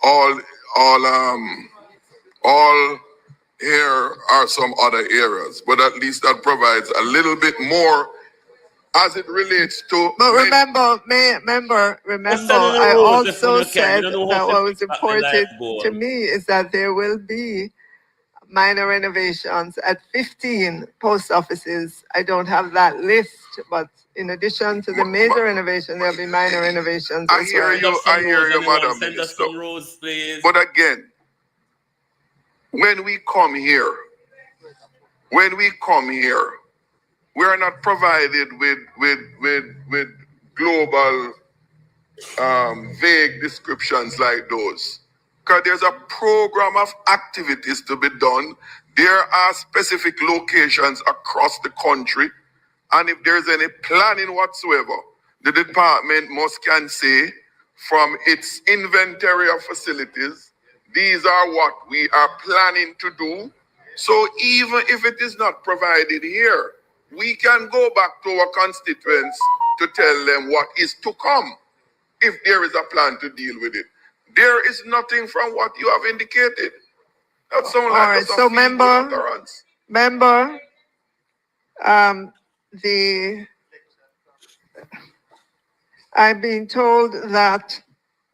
[SPEAKER 9] all here are some other areas, but at least that provides a little bit more as it relates to.
[SPEAKER 10] But remember, I also said that what was important to me is that there will be minor renovations at 15 post offices. I don't have that list, but in addition to the major renovation, there'll be minor renovations.
[SPEAKER 9] I hear you, Madam Minister. But again, when we come here, we are not provided with global vague descriptions like those. Because there's a program of activities to be done. There are specific locations across the country. And if there's any planning whatsoever, the department can say from its inventory of facilities, these are what we are planning to do. So even if it is not provided here, we can go back to our constituents to tell them what is to come if there is a plan to deal with it. There is nothing from what you have indicated. That sounds like
[SPEAKER 10] right, so member, I've been told that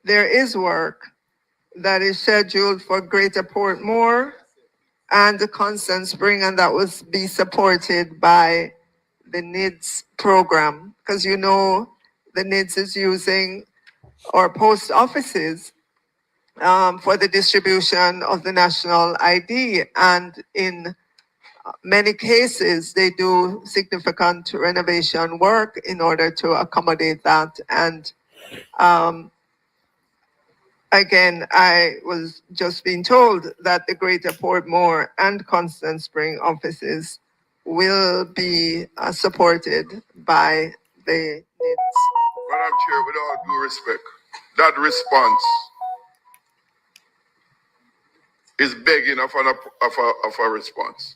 [SPEAKER 10] there is work that is scheduled for Greater Portmore and the Constant Spring, and that will be supported by the NIDS program, because you know the NIDS is using our post offices for the distribution of the national ID, and in many cases they do significant renovation work in order to accommodate that. And again, I was just being told that the Greater Portmore and Constant Spring offices will be supported by the needs.
[SPEAKER 9] Madam Chair, with all due respect, that response is begging of a response.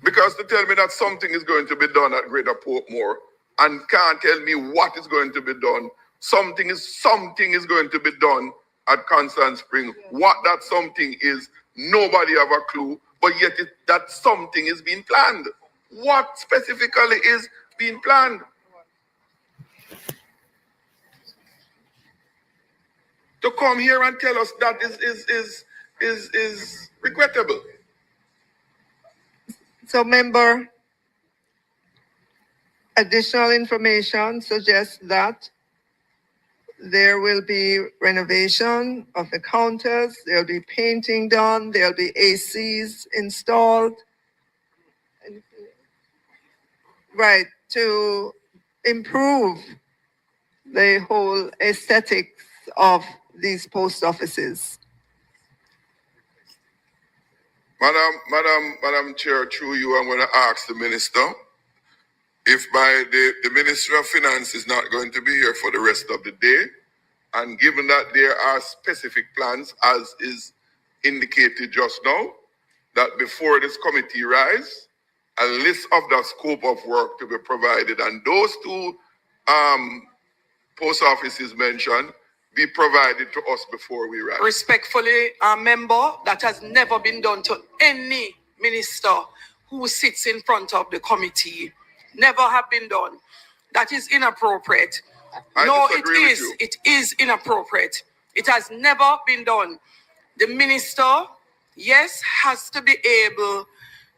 [SPEAKER 9] Because to tell me that something is going to be done at Greater Portmore and can't tell me what is going to be done, something is going to be done at Constant Spring. What that something is, nobody have a clue, but yet that something is being planned. What specifically is being planned? To come here and tell us that is regrettable.
[SPEAKER 10] So, member, additional information suggests that there will be renovation of the counters, there'll be painting done, there'll be ACs installed. Right, to improve the whole aesthetics of these post offices.
[SPEAKER 9] Madam Chair, through you, I'm going to ask the minister if by the Ministry of Finance is not going to be here for the rest of the day, and given that there are specific plans, as is indicated just now, that before this committee rise, a list of the scope of work to be provided, and those two post offices mentioned be provided to us before we rise.
[SPEAKER 11] Respectfully, a member, that has never been done to any minister who sits in front of the committee. Never have been done. That is inappropriate. No, it is. It is inappropriate. It has never been done. The minister, yes, has to be able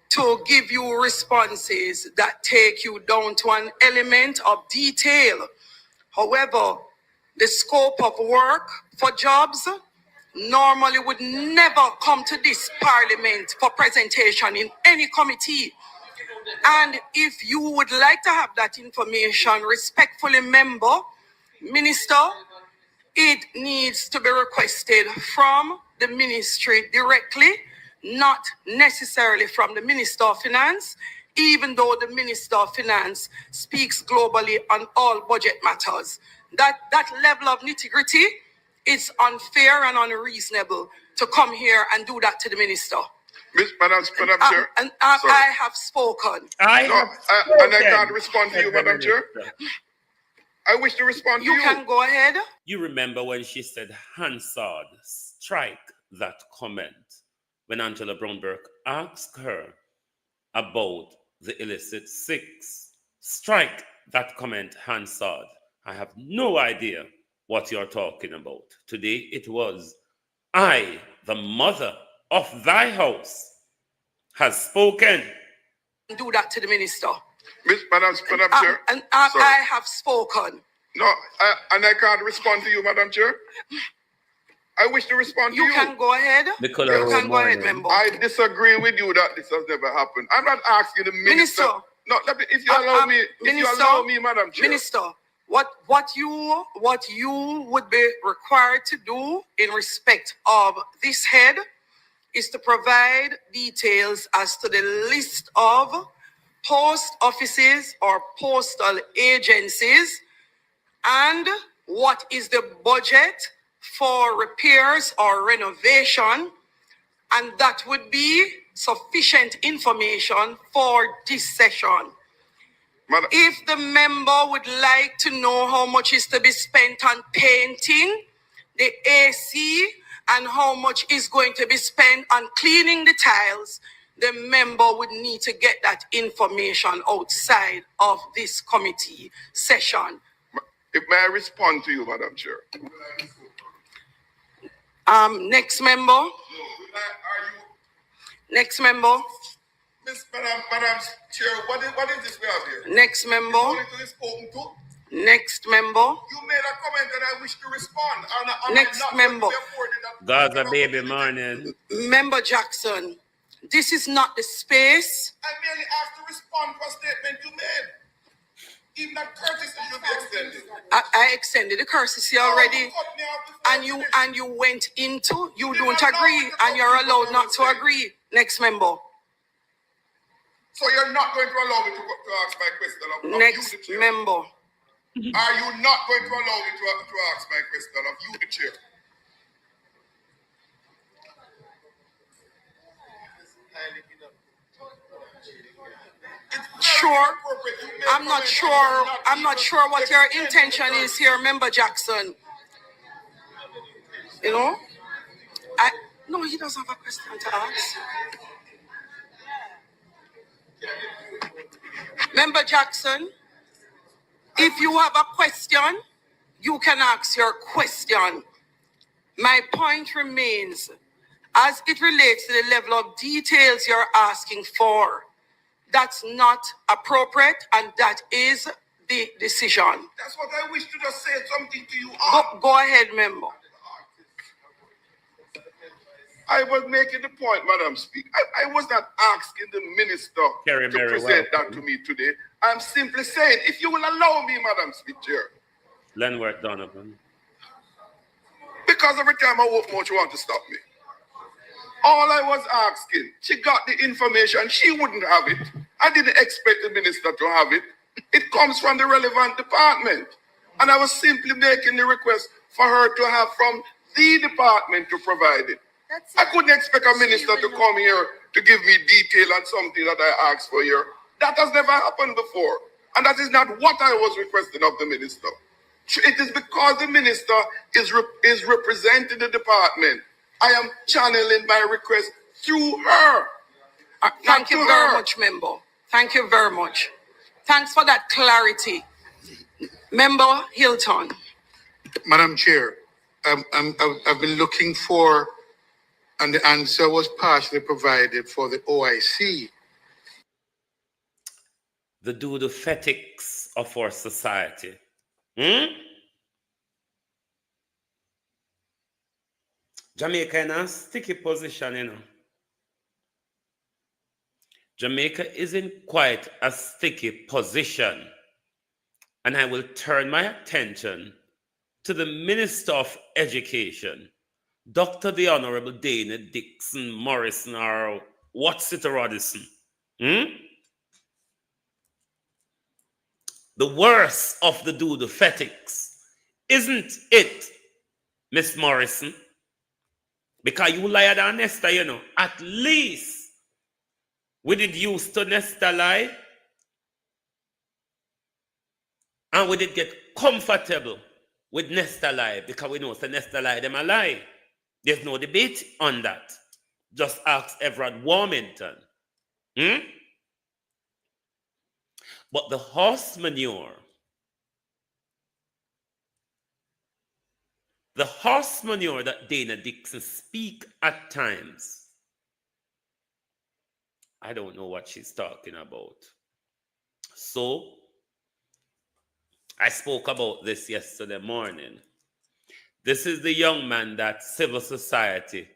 [SPEAKER 11] to give you responses that take you down to an element of detail. However, the scope of work for jobs normally would never come to this parliament for presentation in any committee. And if you would like to have that information, respectfully, member, minister, it needs to be requested from the ministry directly, not necessarily from the Minister of Finance, even though the Minister of Finance speaks globally on all budget matters. That level of nitty-gritty, it's unfair and unreasonable to come here and do that to the minister.
[SPEAKER 9] Madam Chair.
[SPEAKER 11] I have spoken.
[SPEAKER 9] And I can't respond to you, Madam Chair. I wish to respond to you.
[SPEAKER 11] You can go ahead.
[SPEAKER 5] You remember when she said, Hansard, strike that comment, when Angela Brownberg asked her about the illicit six. Strike that comment, Hansard. I have no idea what you're talking about. Today it was, I, the mother of thy house, has spoken.
[SPEAKER 11] Do that to the minister.
[SPEAKER 9] Madam Chair.
[SPEAKER 11] I have spoken.
[SPEAKER 9] No, and I can't respond to you, Madam Chair. I wish to respond to you.
[SPEAKER 11] You can go ahead. You can go ahead, member.
[SPEAKER 9] I disagree with you that this has never happened. I'm not asking the minister. No, if you allow me, Madam Chair.
[SPEAKER 11] Minister, what you would be required to do in respect of this head is to provide details as to the list of post offices or postal agencies and what is the budget for repairs or renovation, and that would be sufficient information for this session.
[SPEAKER 9] Madam.
[SPEAKER 11] If the member would like to know how much is to be spent on painting the AC and how much is going to be spent on cleaning the tiles, the member would need to get that information outside of this committee session.
[SPEAKER 9] If may I respond to you, Madam Chair?
[SPEAKER 11] Next member. Next member.
[SPEAKER 9] Madam Chair, what is this we have here?
[SPEAKER 11] Next member. Next member.
[SPEAKER 9] You made a comment and I wish to respond.
[SPEAKER 11] Next member.
[SPEAKER 5] Gaza baby morning.
[SPEAKER 11] Member Jackson, this is not the space.
[SPEAKER 9] I merely asked to respond to a statement you made. Even that courtesy should be extended.
[SPEAKER 11] I extended the courtesy already, and you went into, you don't agree, and you're allowed not to agree. Next member.
[SPEAKER 9] So you're not going to allow me to ask my question of
[SPEAKER 11] Next
[SPEAKER 9] you, the chair?
[SPEAKER 11] member.
[SPEAKER 9] Are you not going to allow me to ask my question of you, the chair?
[SPEAKER 11] Sure. I'm not sure what your intention is here, Member Jackson. You know? No, he doesn't have a question to ask. Member Jackson, if you have a question, you can ask your question. My point remains, as it relates to the level of details you're asking for, that's not appropriate, and that is the decision.
[SPEAKER 9] That's what I wish to just say something to you.
[SPEAKER 11] Go ahead, member.
[SPEAKER 9] I was making the point, Madam Speaker. I was not asking the minister to present that to me today. I'm simply saying, if you will allow me, Madam Speaker.
[SPEAKER 5] Lenworth Donovan.
[SPEAKER 9] Because every time I open mouth, you want to stop me. All I was asking, she got the information, she wouldn't have it. I didn't expect the minister to have it. It comes from the relevant department. And I was simply making the request for her to have from the department to provide it. I couldn't expect a minister to come here to give me detail on something that I asked for here. That has never happened before. And that is not what I was requesting of the minister. It is because the minister is representing the department. I am channeling my request through her.
[SPEAKER 11] Thank you very much, member. Thank you very much. Thanks for that clarity. Member Hilton.
[SPEAKER 12] Madam Chair, I've been looking for, and the answer was partially provided for the OIC.
[SPEAKER 5] The doodle-fetics of our society. Jamaica in a sticky position, you know. Jamaica is in quite a sticky position. And I will turn my attention to the Minister of Education, Dr. the Honorable Dana Dixon Morrison, or what's it, Rodison? The worst of the doodle-fetics, isn't it, Miss Morrison? Because you lied than Nesta, you know. At least we did used to Nesta lie. And we did get comfortable with Nesta lie because we know the Nesta lie, them a lie. There's no debate on that. Just ask Everett Warmington. But the horse manure that Dana Dixon speak at times, I don't know what she's talking about. So, I spoke about this yesterday morning. This is the young man that civil society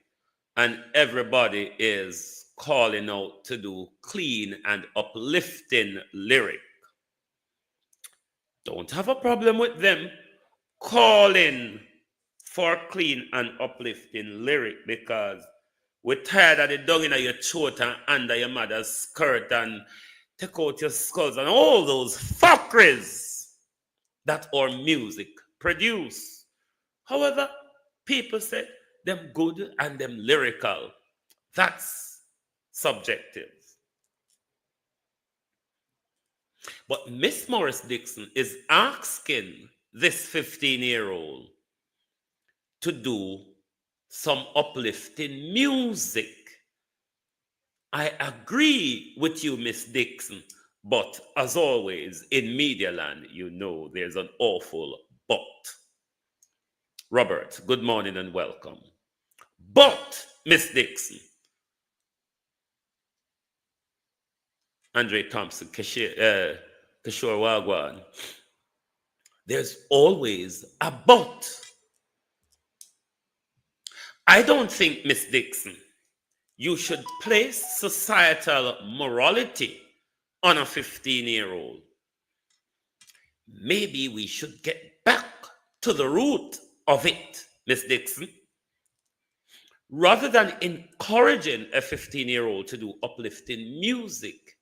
[SPEAKER 5] and everybody is calling out to do clean and uplifting lyric. Don't have a problem with them calling for clean and uplifting lyric, because we're tired of the dung in your throat and under your mother's skirt and take out your skulls and all those fuckeries that our music produce. However, people say them good and them lyrical. That's subjective. But Miss Morris Dixon is asking this 15-year-old to do some uplifting music. I agree with you, Miss Dixon, but as always, in media land, you know there's an awful but. Robert, good morning and welcome. But, Miss Dixon, Andre Thompson, Kishore Wagwan, there's always a but. I don't think, Miss Dixon, you should place societal morality on a 15-year-old. Maybe we should get back to the root of it, Miss Dixon. Rather than encouraging a 15-year-old to do uplifting music,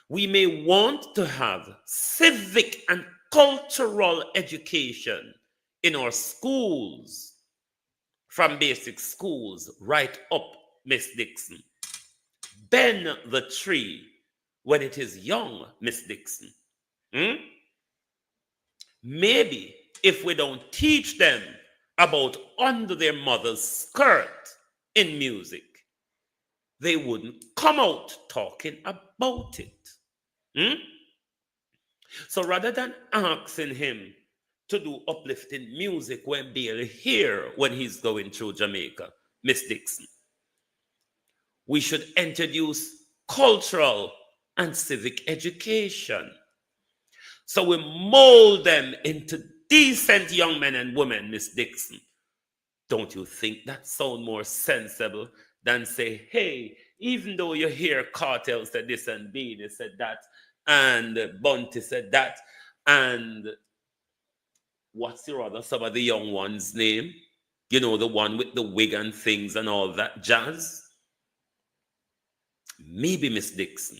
[SPEAKER 5] We may want to have civic and cultural education in our schools, from basic schools right up, Miss Dixon. Bend the tree when it is young, Miss Dixon. Maybe if we don't teach them about under their mother's skirt in music, they wouldn't come out talking about it. So rather than asking him to do uplifting music when barely here when he's going through Jamaica, Miss Dixon, we should introduce cultural and civic education. So we mold them into decent young men and women, Miss Dixon. Don't you think that sounds more sensible than say, hey, even though you hear Cartel said this and Beanie said that, and Bunty said that, and what's your other, some of the young one's name? You know, the one with the wig and things and all that jazz? Maybe, Miss Dixon,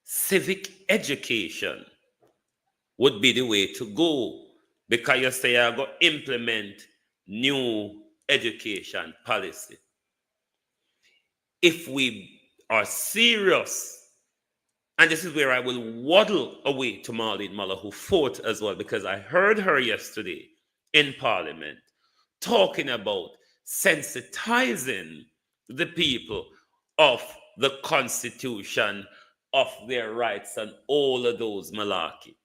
[SPEAKER 5] civic education would be the way to go, because you say you're going to implement new education policy. If we are serious, and this is where I will waddle away to Marlene Muller, who fought as well, because I heard her yesterday in Parliament talking about sensitizing the people of the Constitution, of their rights, and all of those malarkey.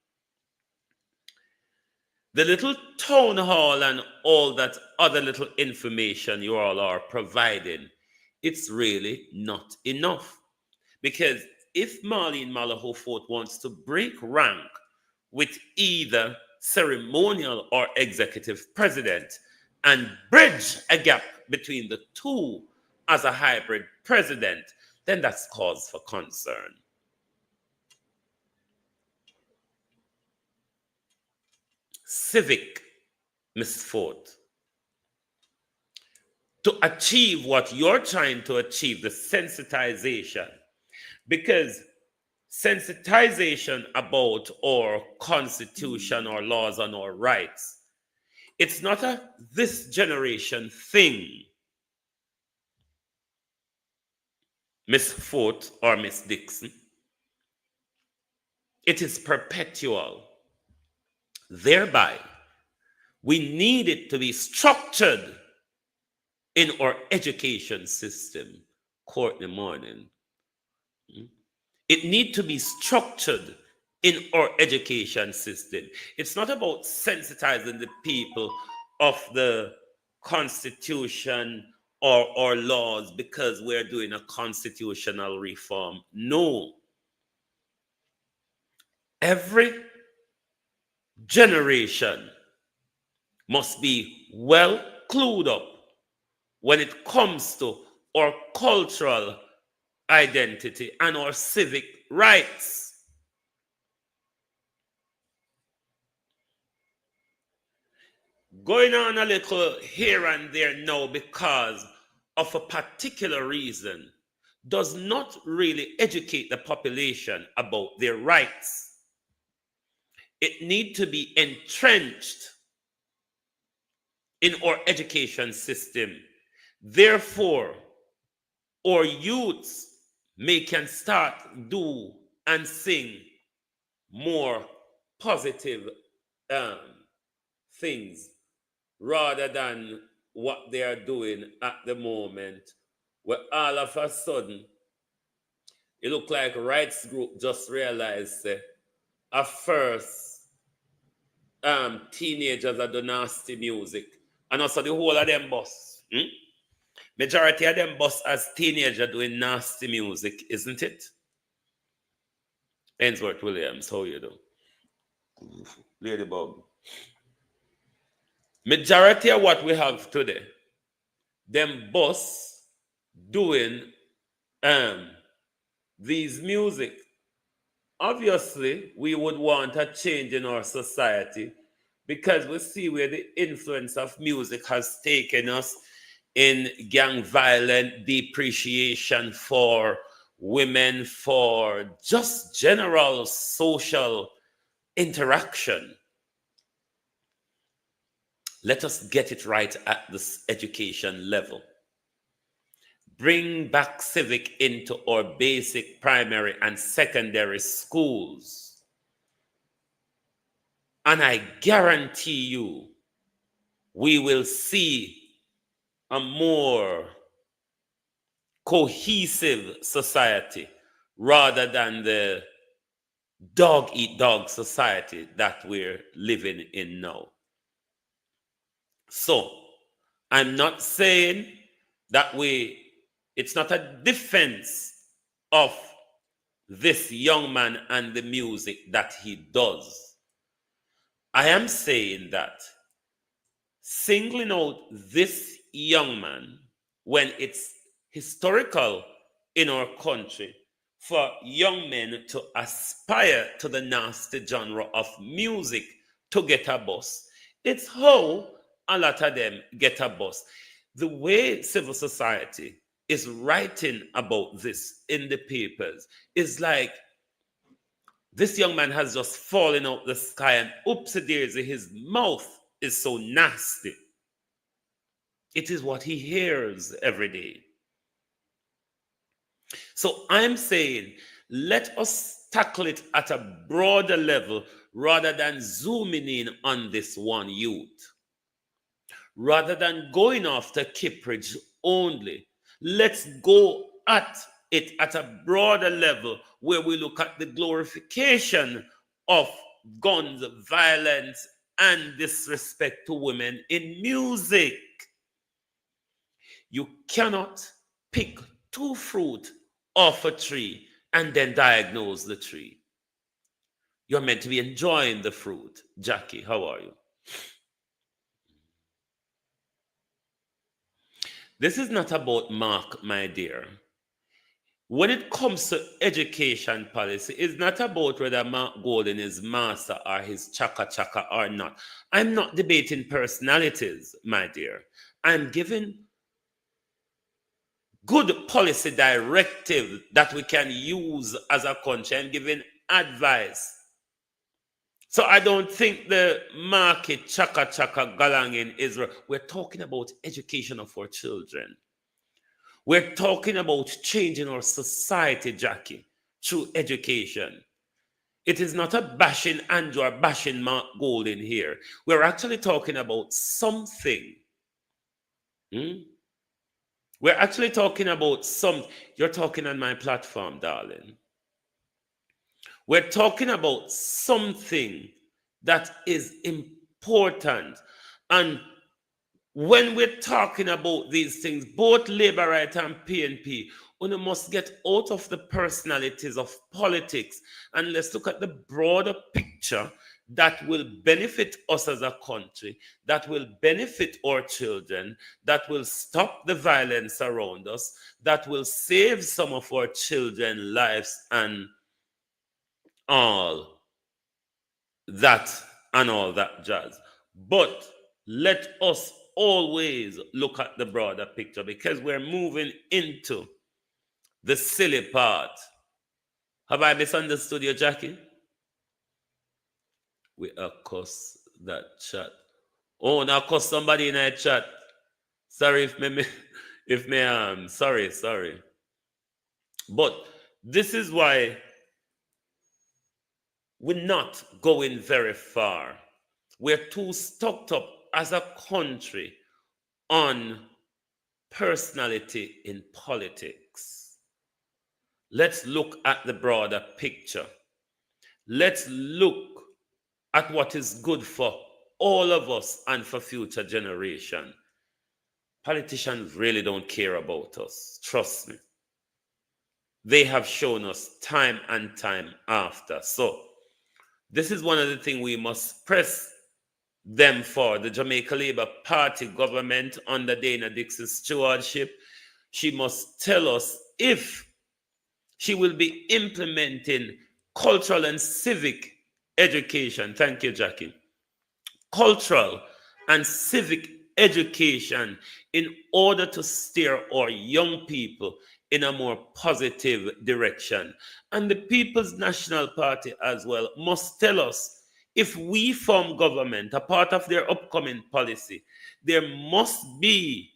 [SPEAKER 5] The little town hall and all that other little information you all are providing, it's really not enough. Because if Marlene Muller-Hofort wants to break rank with either ceremonial or executive president and bridge a gap between the two as a hybrid president, then that's cause for concern. Civic, Miss Ford, to achieve what you're trying to achieve, the sensitization, because sensitization about our constitution or laws and our rights, it's not a this generation thing, Miss Ford or Miss Dixon. It is perpetual. Thereby, we need it to be structured in our education system. Courtney Morning. It needs to be structured in our education system. It's not about sensitizing the people of the Constitution or laws because we're doing a constitutional reform. No. Every generation must be well clued up when it comes to our cultural identity and our civic rights. Going on a little here and there now because of a particular reason does not really educate the population about their rights. It needs to be entrenched in our education system. Therefore, our youths can start do and sing more positive things rather than what they are doing at the moment, where all of a sudden it look like rights group just realized at first teenagers are doing nasty music, and also the whole of them bus. Majority of them bus as teenagers doing nasty music, isn't it? Ainsworth Williams, how you do? Ladybug. Majority of what we have today, them bus doing these music. Obviously, we would want a change in our society because we see where the influence of music has taken us in gang violence, depreciation for women for just general social interaction. Let us get it right at this education level. Bring back civic into our basic primary and secondary schools. And I guarantee you, we will see a more cohesive society rather than the dog-eat-dog society that we're living in now. So, I'm not saying that it's not a defense of this young man and the music that he does. I am saying that singling out this young man when it's historical in our country for young men to aspire to the nasty genre of music to get a bus, it's how a lot of them get a bus. The way civil society is writing about this in the papers is like this young man has just fallen out the sky and oopsie daisy, his mouth is so nasty. It is what he hears every day. So I'm saying, let us tackle it at a broader level rather than zooming in on this one youth. Rather than going after Kippridge only, let's go at it at a broader level where we look at the glorification of guns, violence, and disrespect to women in music. You cannot pick two fruit off a tree and then diagnose the tree. You're meant to be enjoying the fruit. Jackie, how are you? This is not about Mark, my dear. When it comes to education policy, it's not about whether Mark Golden is master or his chaka-chaka or not. I'm not debating personalities, my dear. I'm giving good policy directive that we can use as a country. I'm giving advice. So I don't think the market chaka-chaka galang in Israel. We're talking about education of our children. We're talking about changing our society, Jackie, through education. It is not a bashing Andrew or bashing Mark Golden here. We're actually talking about something. We're actually talking about you're talking on my platform, darling. We're talking about something that is important. And when we're talking about these things, both Labour Right and PNP, we must get out of the personalities of politics and let's look at the broader picture that will benefit us as a country, that will benefit our children, that will stop the violence around us, that will save some of our children's lives and all that jazz. But let us always look at the broader picture because we're moving into the silly part. Have I misunderstood you, Jackie? We cuss that chat. Oh, now cuss somebody in that chat. Sorry sorry. But this is why we're not going very far. We're too stuck up as a country on personality in politics. Let's look at the broader picture. Let's look at what is good for all of us and for future generation. Politicians really don't care about us. Trust me. They have shown us time and time after. So this is one of the things we must press them for. The Jamaica Labour Party government under Dana Dixon's stewardship, she must tell us if she will be implementing cultural and civic education. Thank you, Jackie. Cultural and civic education in order to steer our young people in a more positive direction. And the People's National Party as well must tell us, if we form government, a part of their upcoming policy, there must be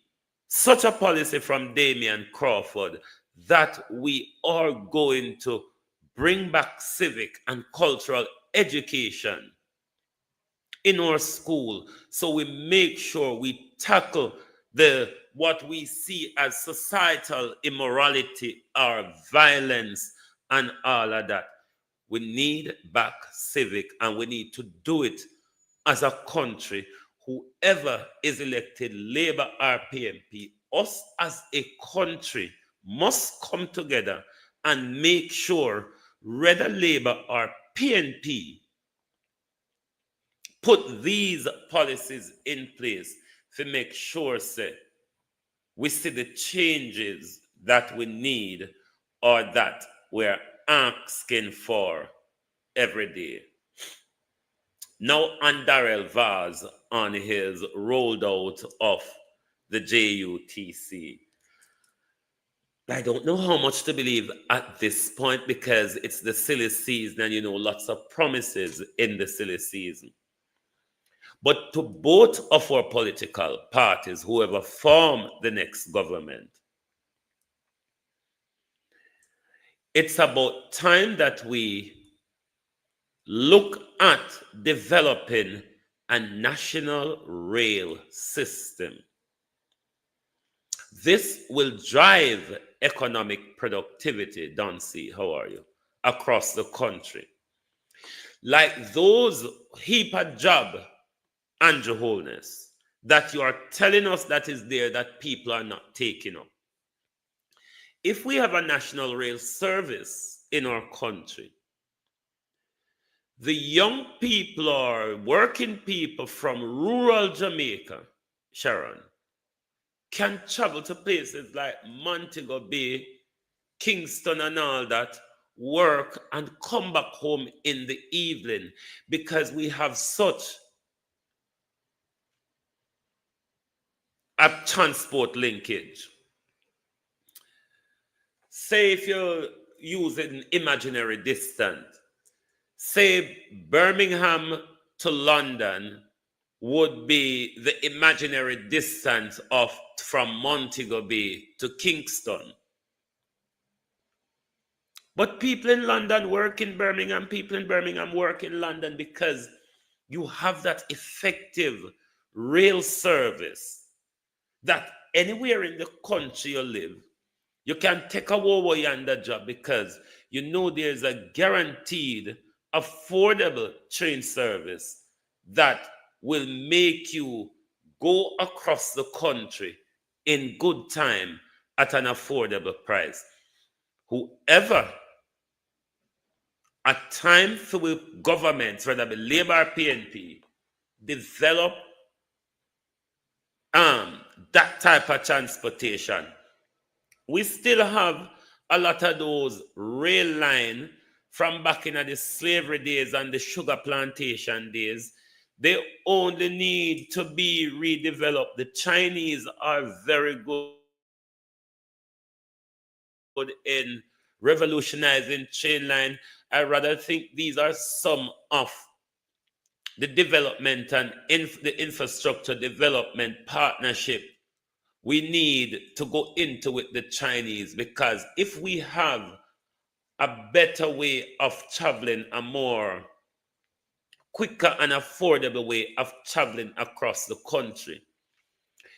[SPEAKER 5] such a policy from Damian Crawford that we are going to bring back civic and cultural education in our school, so we make sure we tackle what we see as societal immorality or violence and all of that. We need back civic, and we need to do it as a country. Whoever is elected, Labour or PMP, us as a country must come together and make sure whether Labour or PNP put these policies in place to make sure, say, we see the changes that we need or that we're asking for every day. Now, on Darrell Vaz on his rolled out of the JUTC. I don't know how much to believe at this point, because it's the silly season and lots of promises in the silly season. But to both of our political parties, whoever form the next government, it's about time that we look at developing a national rail system. This will drive economic productivity, Doncy, how are you, across the country. Like those heap of job, Andrew Holness, that you are telling us that is there that people are not taking up. If we have a national rail service in our country, the young people or working people from rural Jamaica, Sharon, can travel to places like Montego Bay, Kingston and all that, work and come back home in the evening, because we have such a transport linkage. Say if you're using imaginary distance, say Birmingham to London would be the imaginary distance from Montego Bay to Kingston. But people in London work in Birmingham, people in Birmingham work in London, because you have that effective rail service that anywhere in the country you live, you can take a Wowo Yanda job, because there's a guaranteed, affordable train service that will make you go across the country in good time at an affordable price. Whoever, at time for governments, whether it be Labour or PNP, develop that type of transportation. We still have a lot of those rail line from back in the slavery days and the sugar plantation days. They only need to be redeveloped. The Chinese are very good in revolutionizing chain line. I rather think these are some of the development and the infrastructure development partnership we need to go into with the Chinese, because if we have a better way of traveling, a more quicker and affordable way of traveling across the country,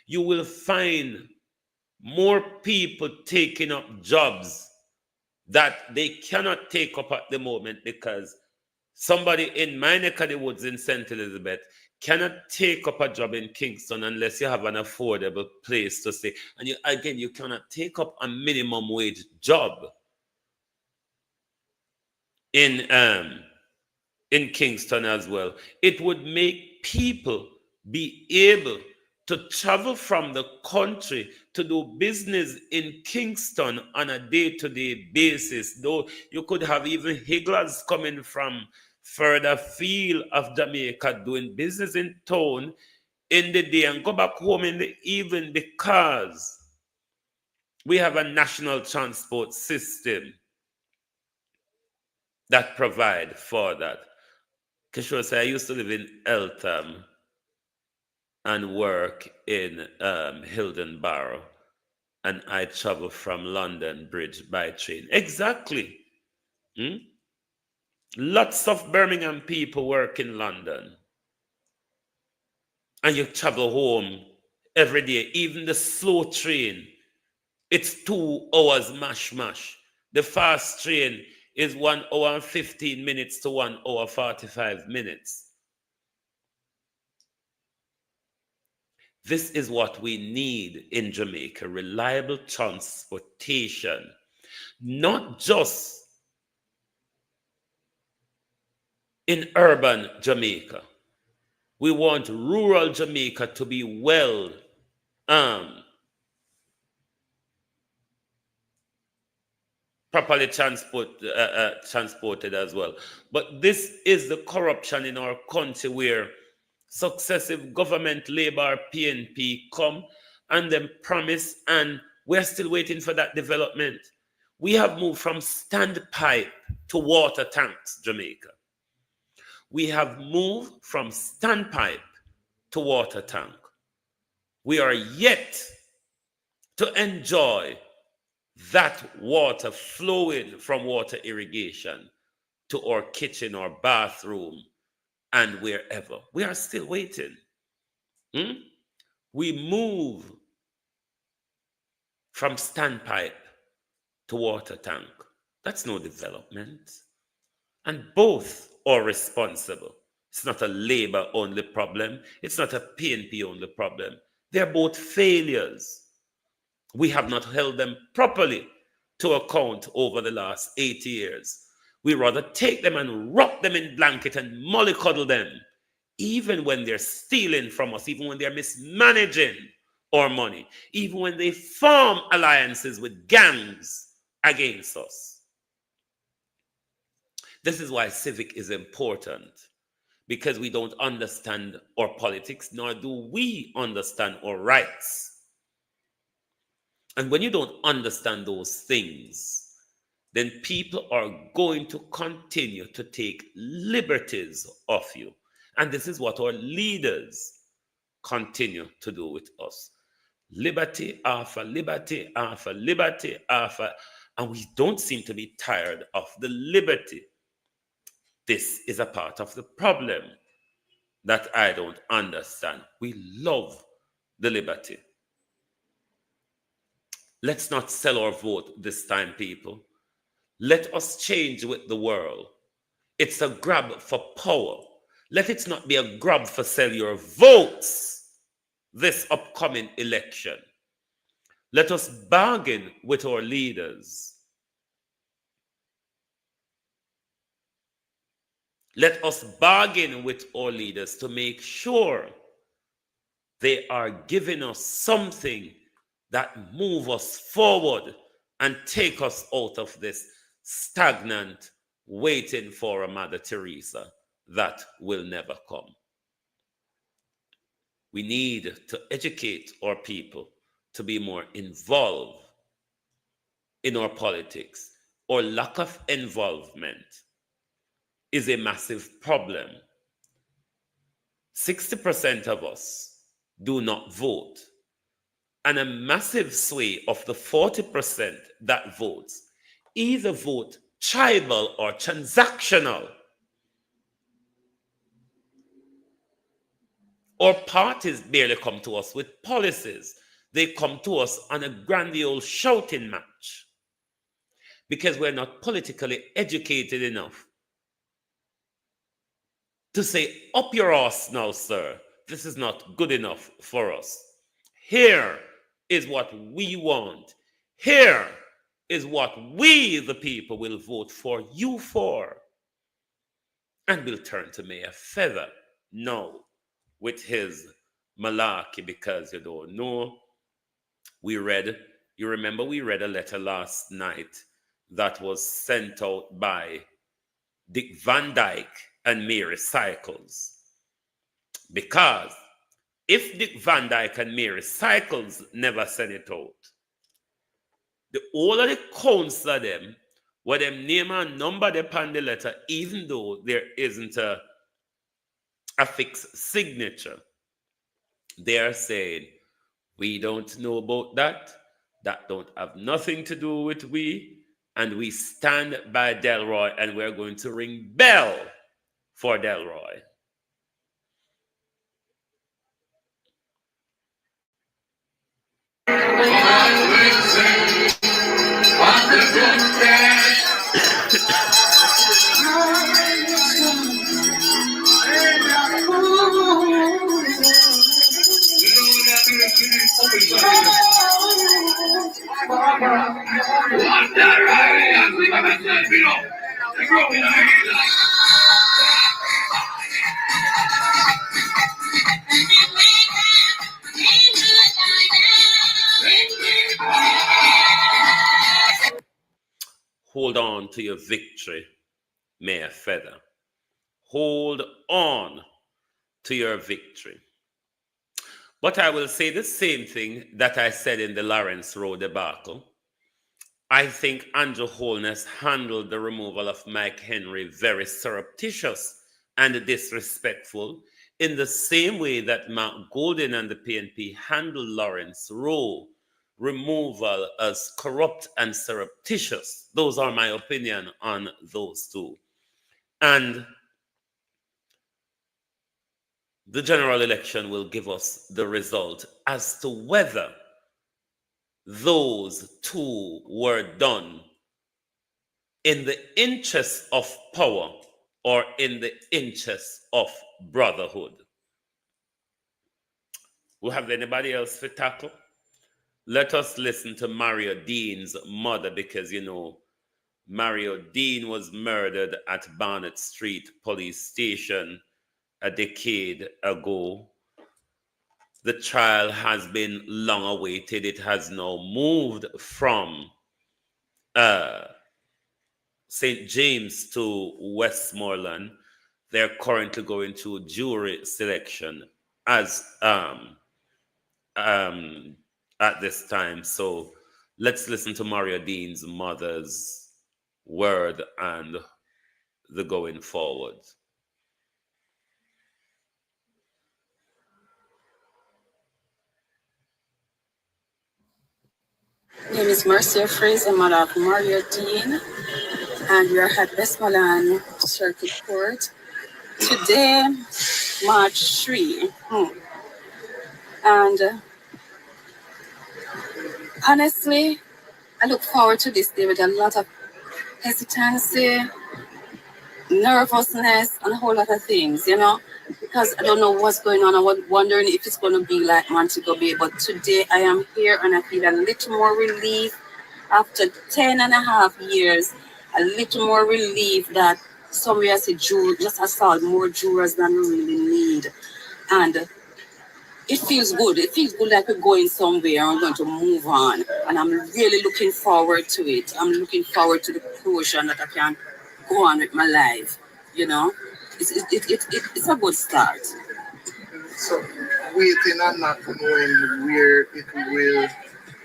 [SPEAKER 5] you will find more people taking up jobs that they cannot take up at the moment, because somebody in my neck of the woods in St. Elizabeth cannot take up a job in Kingston unless you have an affordable place to stay. And you cannot take up a minimum wage job in Kingston as well. It would make people be able to travel from the country to do business in Kingston on a day-to-day basis. Though you could have even higglers coming from further field of Jamaica doing business in town in the day and go back home in the evening, because We have a national transport system that provide for that. Kishore said, I used to live in Eltham and work in Hilden Barrow, and I travel from London Bridge by train. Exactly. Lots of Birmingham people work in London. And you travel home every day. Even the slow train, it's 2 hours mash. The fast train is 1 hour and 15 minutes to 1 hour 45 minutes. This is what we need in Jamaica, reliable transportation, not just in urban Jamaica. We want rural Jamaica to be well properly transported as well. But this is the corruption in our country where successive government, Labour, PNP come and then promise, and we're still waiting for that development. We have moved from standpipe to water tanks, Jamaica. We have moved from standpipe to water tank. We are yet to enjoy that water flowing from water irrigation to our kitchen or bathroom and wherever. We are still waiting. We move from standpipe to water tank. That's no development. And both are responsible. It's not a Labour only problem. It's not a PNP only problem. They're both failures. We have not held them properly to account over the last 80 years. We rather take them and wrap them in blanket and mollycoddle them, even when they're stealing from us, even when they're mismanaging our money, even when they form alliances with gangs against us. This is why civic is important, because we don't understand our politics, nor do we understand our rights. And when you don't understand those things, then people are going to continue to take liberties of you. And this is what our leaders continue to do with us. Liberty after liberty after liberty after, and we don't seem to be tired of the liberty. This is a part of the problem that I don't understand. We love the liberty. Let's not sell our vote this time, people. Let us change with the world. It's a grab for power. Let it not be a grab for sell your votes this upcoming election. Let us bargain with our leaders. Let us bargain with our leaders to make sure they are giving us something that move us forward and take us out of this stagnant waiting for a Mother Teresa that will never come. We need to educate our people to be more involved in our politics. Our lack of involvement is a massive problem. 60% of us do not vote. And a massive sway of the 40% that votes either vote tribal or transactional. Our parties barely come to us with policies. They come to us on a grandiose shouting match because we're not politically educated enough to say, up your arse now, sir. This is not good enough for us. Here is what we want. Here is what we, the people, will vote for you for. And we'll turn to Mayor Feather now with his malarkey, because you don't know. You remember we read a letter last night that was sent out by Dick Van Dyke and Mary Cycles. Because if Dick Van Dyke and Mary Cycles never sent it out, The whole of the council of them, where them name and number upon the letter, even though there isn't a fixed signature, they are saying, we don't know about that. That don't have nothing to do with we. And we stand by Delroy, and we're going to ring bell for Delroy. Hold on to your victory, Mayor Feather. Hold on to your victory. But I will say the same thing that I said in the Lawrence Road debacle. I think Andrew Holness handled the removal of Mike Henry very surreptitious and disrespectful, in the same way that Mark Golden and the PNP handled Lawrence Rowe removal as corrupt and surreptitious. Those are my opinion on those two. And the general election will give us the result as to whether those two were done in the interest of power or in the interest of brotherhood. We have anybody else to tackle? Let us listen to Mario Dean's mother, because, you know, Mario Dean was murdered at Barnett Street Police Station a decade ago. The trial has been long awaited. It has now moved from St. James to Westmoreland. They're currently going through jury selection as at this time. So let's listen to Mario Dean's mother's word and the going forward.
[SPEAKER 13] My name is Marcia Fraser, mother of Mario Dean, and we are at Westmoreland Circuit Court today, March 3. And honestly, I look forward to this day with a lot of hesitancy, nervousness, and a whole lot of things, you know, because I don't know what's going on. I was wondering if it's going to be like Montego Bay, but today I am here and I feel a little more relief after 10 and a half years, a little more relief that somewhere I say just assault more jurors than we really need. And it feels good. It feels good like we're going somewhere and we're going to move on. And I'm really looking forward to it. I'm looking forward to the closure that I can go on with my life, you know. It's a good start.
[SPEAKER 14] So waiting and not knowing where it will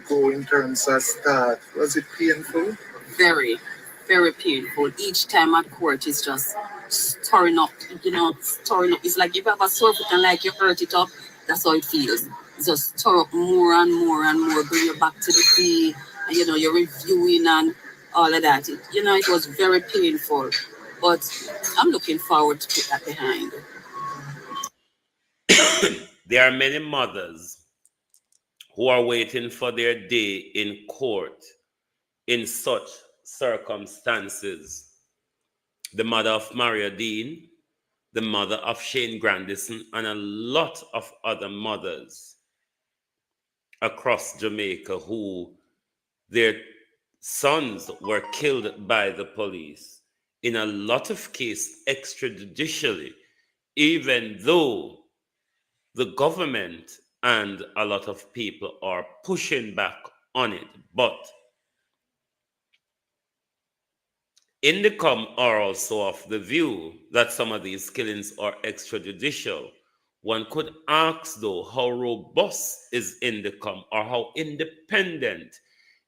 [SPEAKER 14] go in terms of start, was it painful?
[SPEAKER 13] Very, very painful. Each time at court is just stirring up, you know, stirring up. It's like if you have a sore foot and like you hurt it up, that's how it feels. It's just stir up more and more and more, bring you back to the day, and you know, you're reviewing and all of that. It was very painful, but I'm looking forward to put that behind.
[SPEAKER 5] There are many mothers who are waiting for their day in court in such circumstances. The mother of Maria Dean, the mother of Shane Grandison, and a lot of other mothers across Jamaica who their sons were killed by the police, in a lot of cases extrajudicially, even though the government and a lot of people are pushing back on it. But Indicom are also of the view that some of these killings are extrajudicial. One could ask, though, how robust is Indicom, or how independent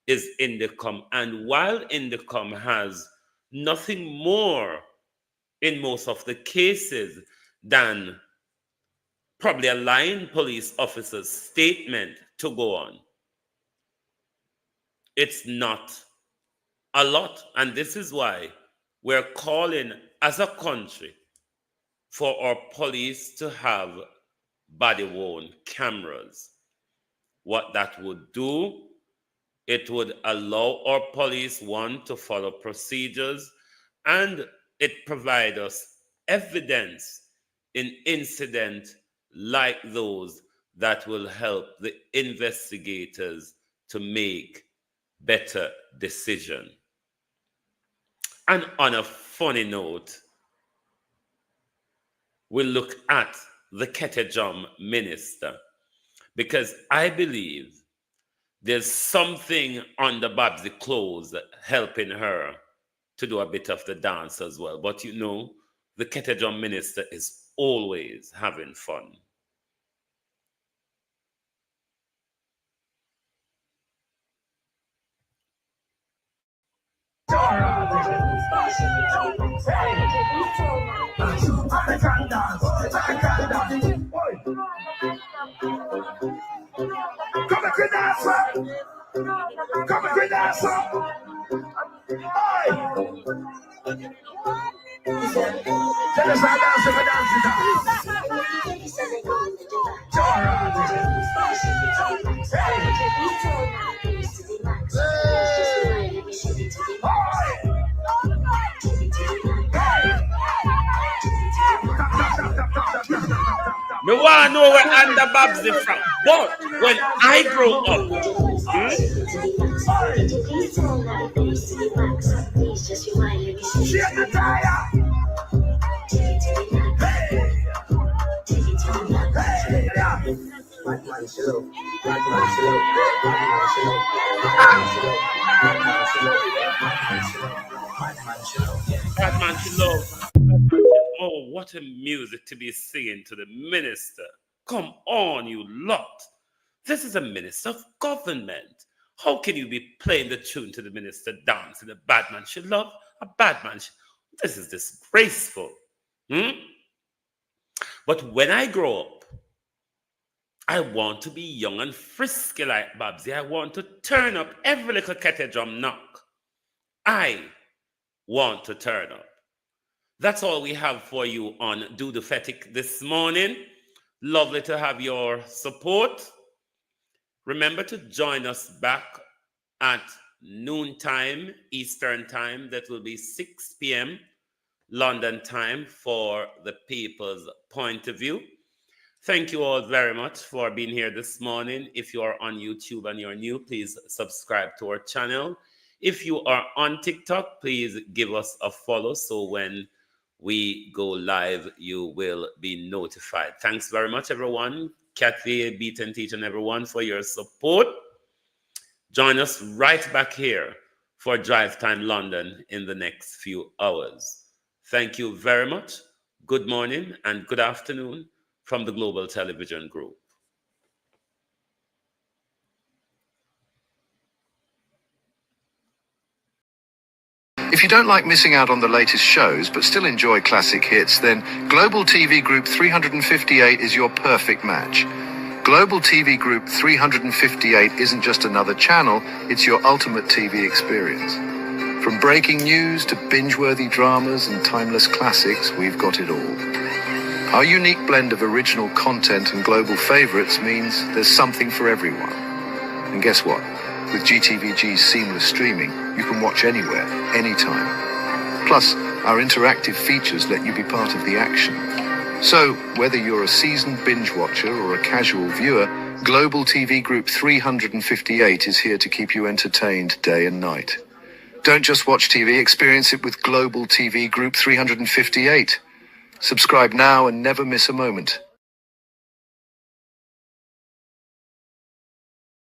[SPEAKER 5] is Indicom. And while Indicom has nothing more in most of the cases than probably a lying police officer's statement to go on, it's not a lot. And this is why we're calling as a country for our police to have body-worn cameras. What that would do, it would allow our police, one, to follow procedures, and it provides us evidence in incidents like those that will help the investigators to make better decisions. And on a funny note, we'll look at the Ketejum minister, because I believe there's something under Babsy clothes helping her to do a bit of the dance as well. But you know, the Ketejum minister is always having fun. Me want to know where Under Babsy from. But when I grow up, Batman she love. Oh, what a music to be singing to the minister. Come on, you lot. This is a minister of government. How can you be playing the tune to the minister dancing? A bad man should love, a bad man should... This is disgraceful. But when I grow up, I want to be young and frisky like Babsy. I want to turn up every little Ketejum knock. I want to turn up. That's all we have for you on Do the Fetic this morning. Lovely to have your support. Remember to join us back at noontime, Eastern time. That will be 6 p.m. London time for the People's Point of View. Thank you all very much for being here this morning. If you are on YouTube and you're new, please subscribe to our channel. If you are on TikTok, please give us a follow so when we go live, you will be notified. Thanks very much, everyone. Kathy, Beaton, Teach, and everyone for your support. Join us right back here for Drive Time London in the next few hours. Thank you very much. Good morning and good afternoon from the Global Television Group.
[SPEAKER 15] If you don't like missing out on the latest shows but still enjoy classic hits, then Global TV Group 358 is your perfect match. Global TV Group 358 isn't just another channel, it's your ultimate TV experience. From breaking news to binge-worthy dramas and timeless classics, we've got it all. Our unique blend of original content and global favorites means there's something for everyone. And guess what? With GTVG's seamless streaming, you can watch anywhere, anytime. Plus, our interactive features let you be part of the action. So, whether you're a seasoned binge watcher or a casual viewer, Global TV Group 358 is here to keep you entertained day and night. Don't just watch TV, experience it with Global TV Group 358. Subscribe now and never miss a moment.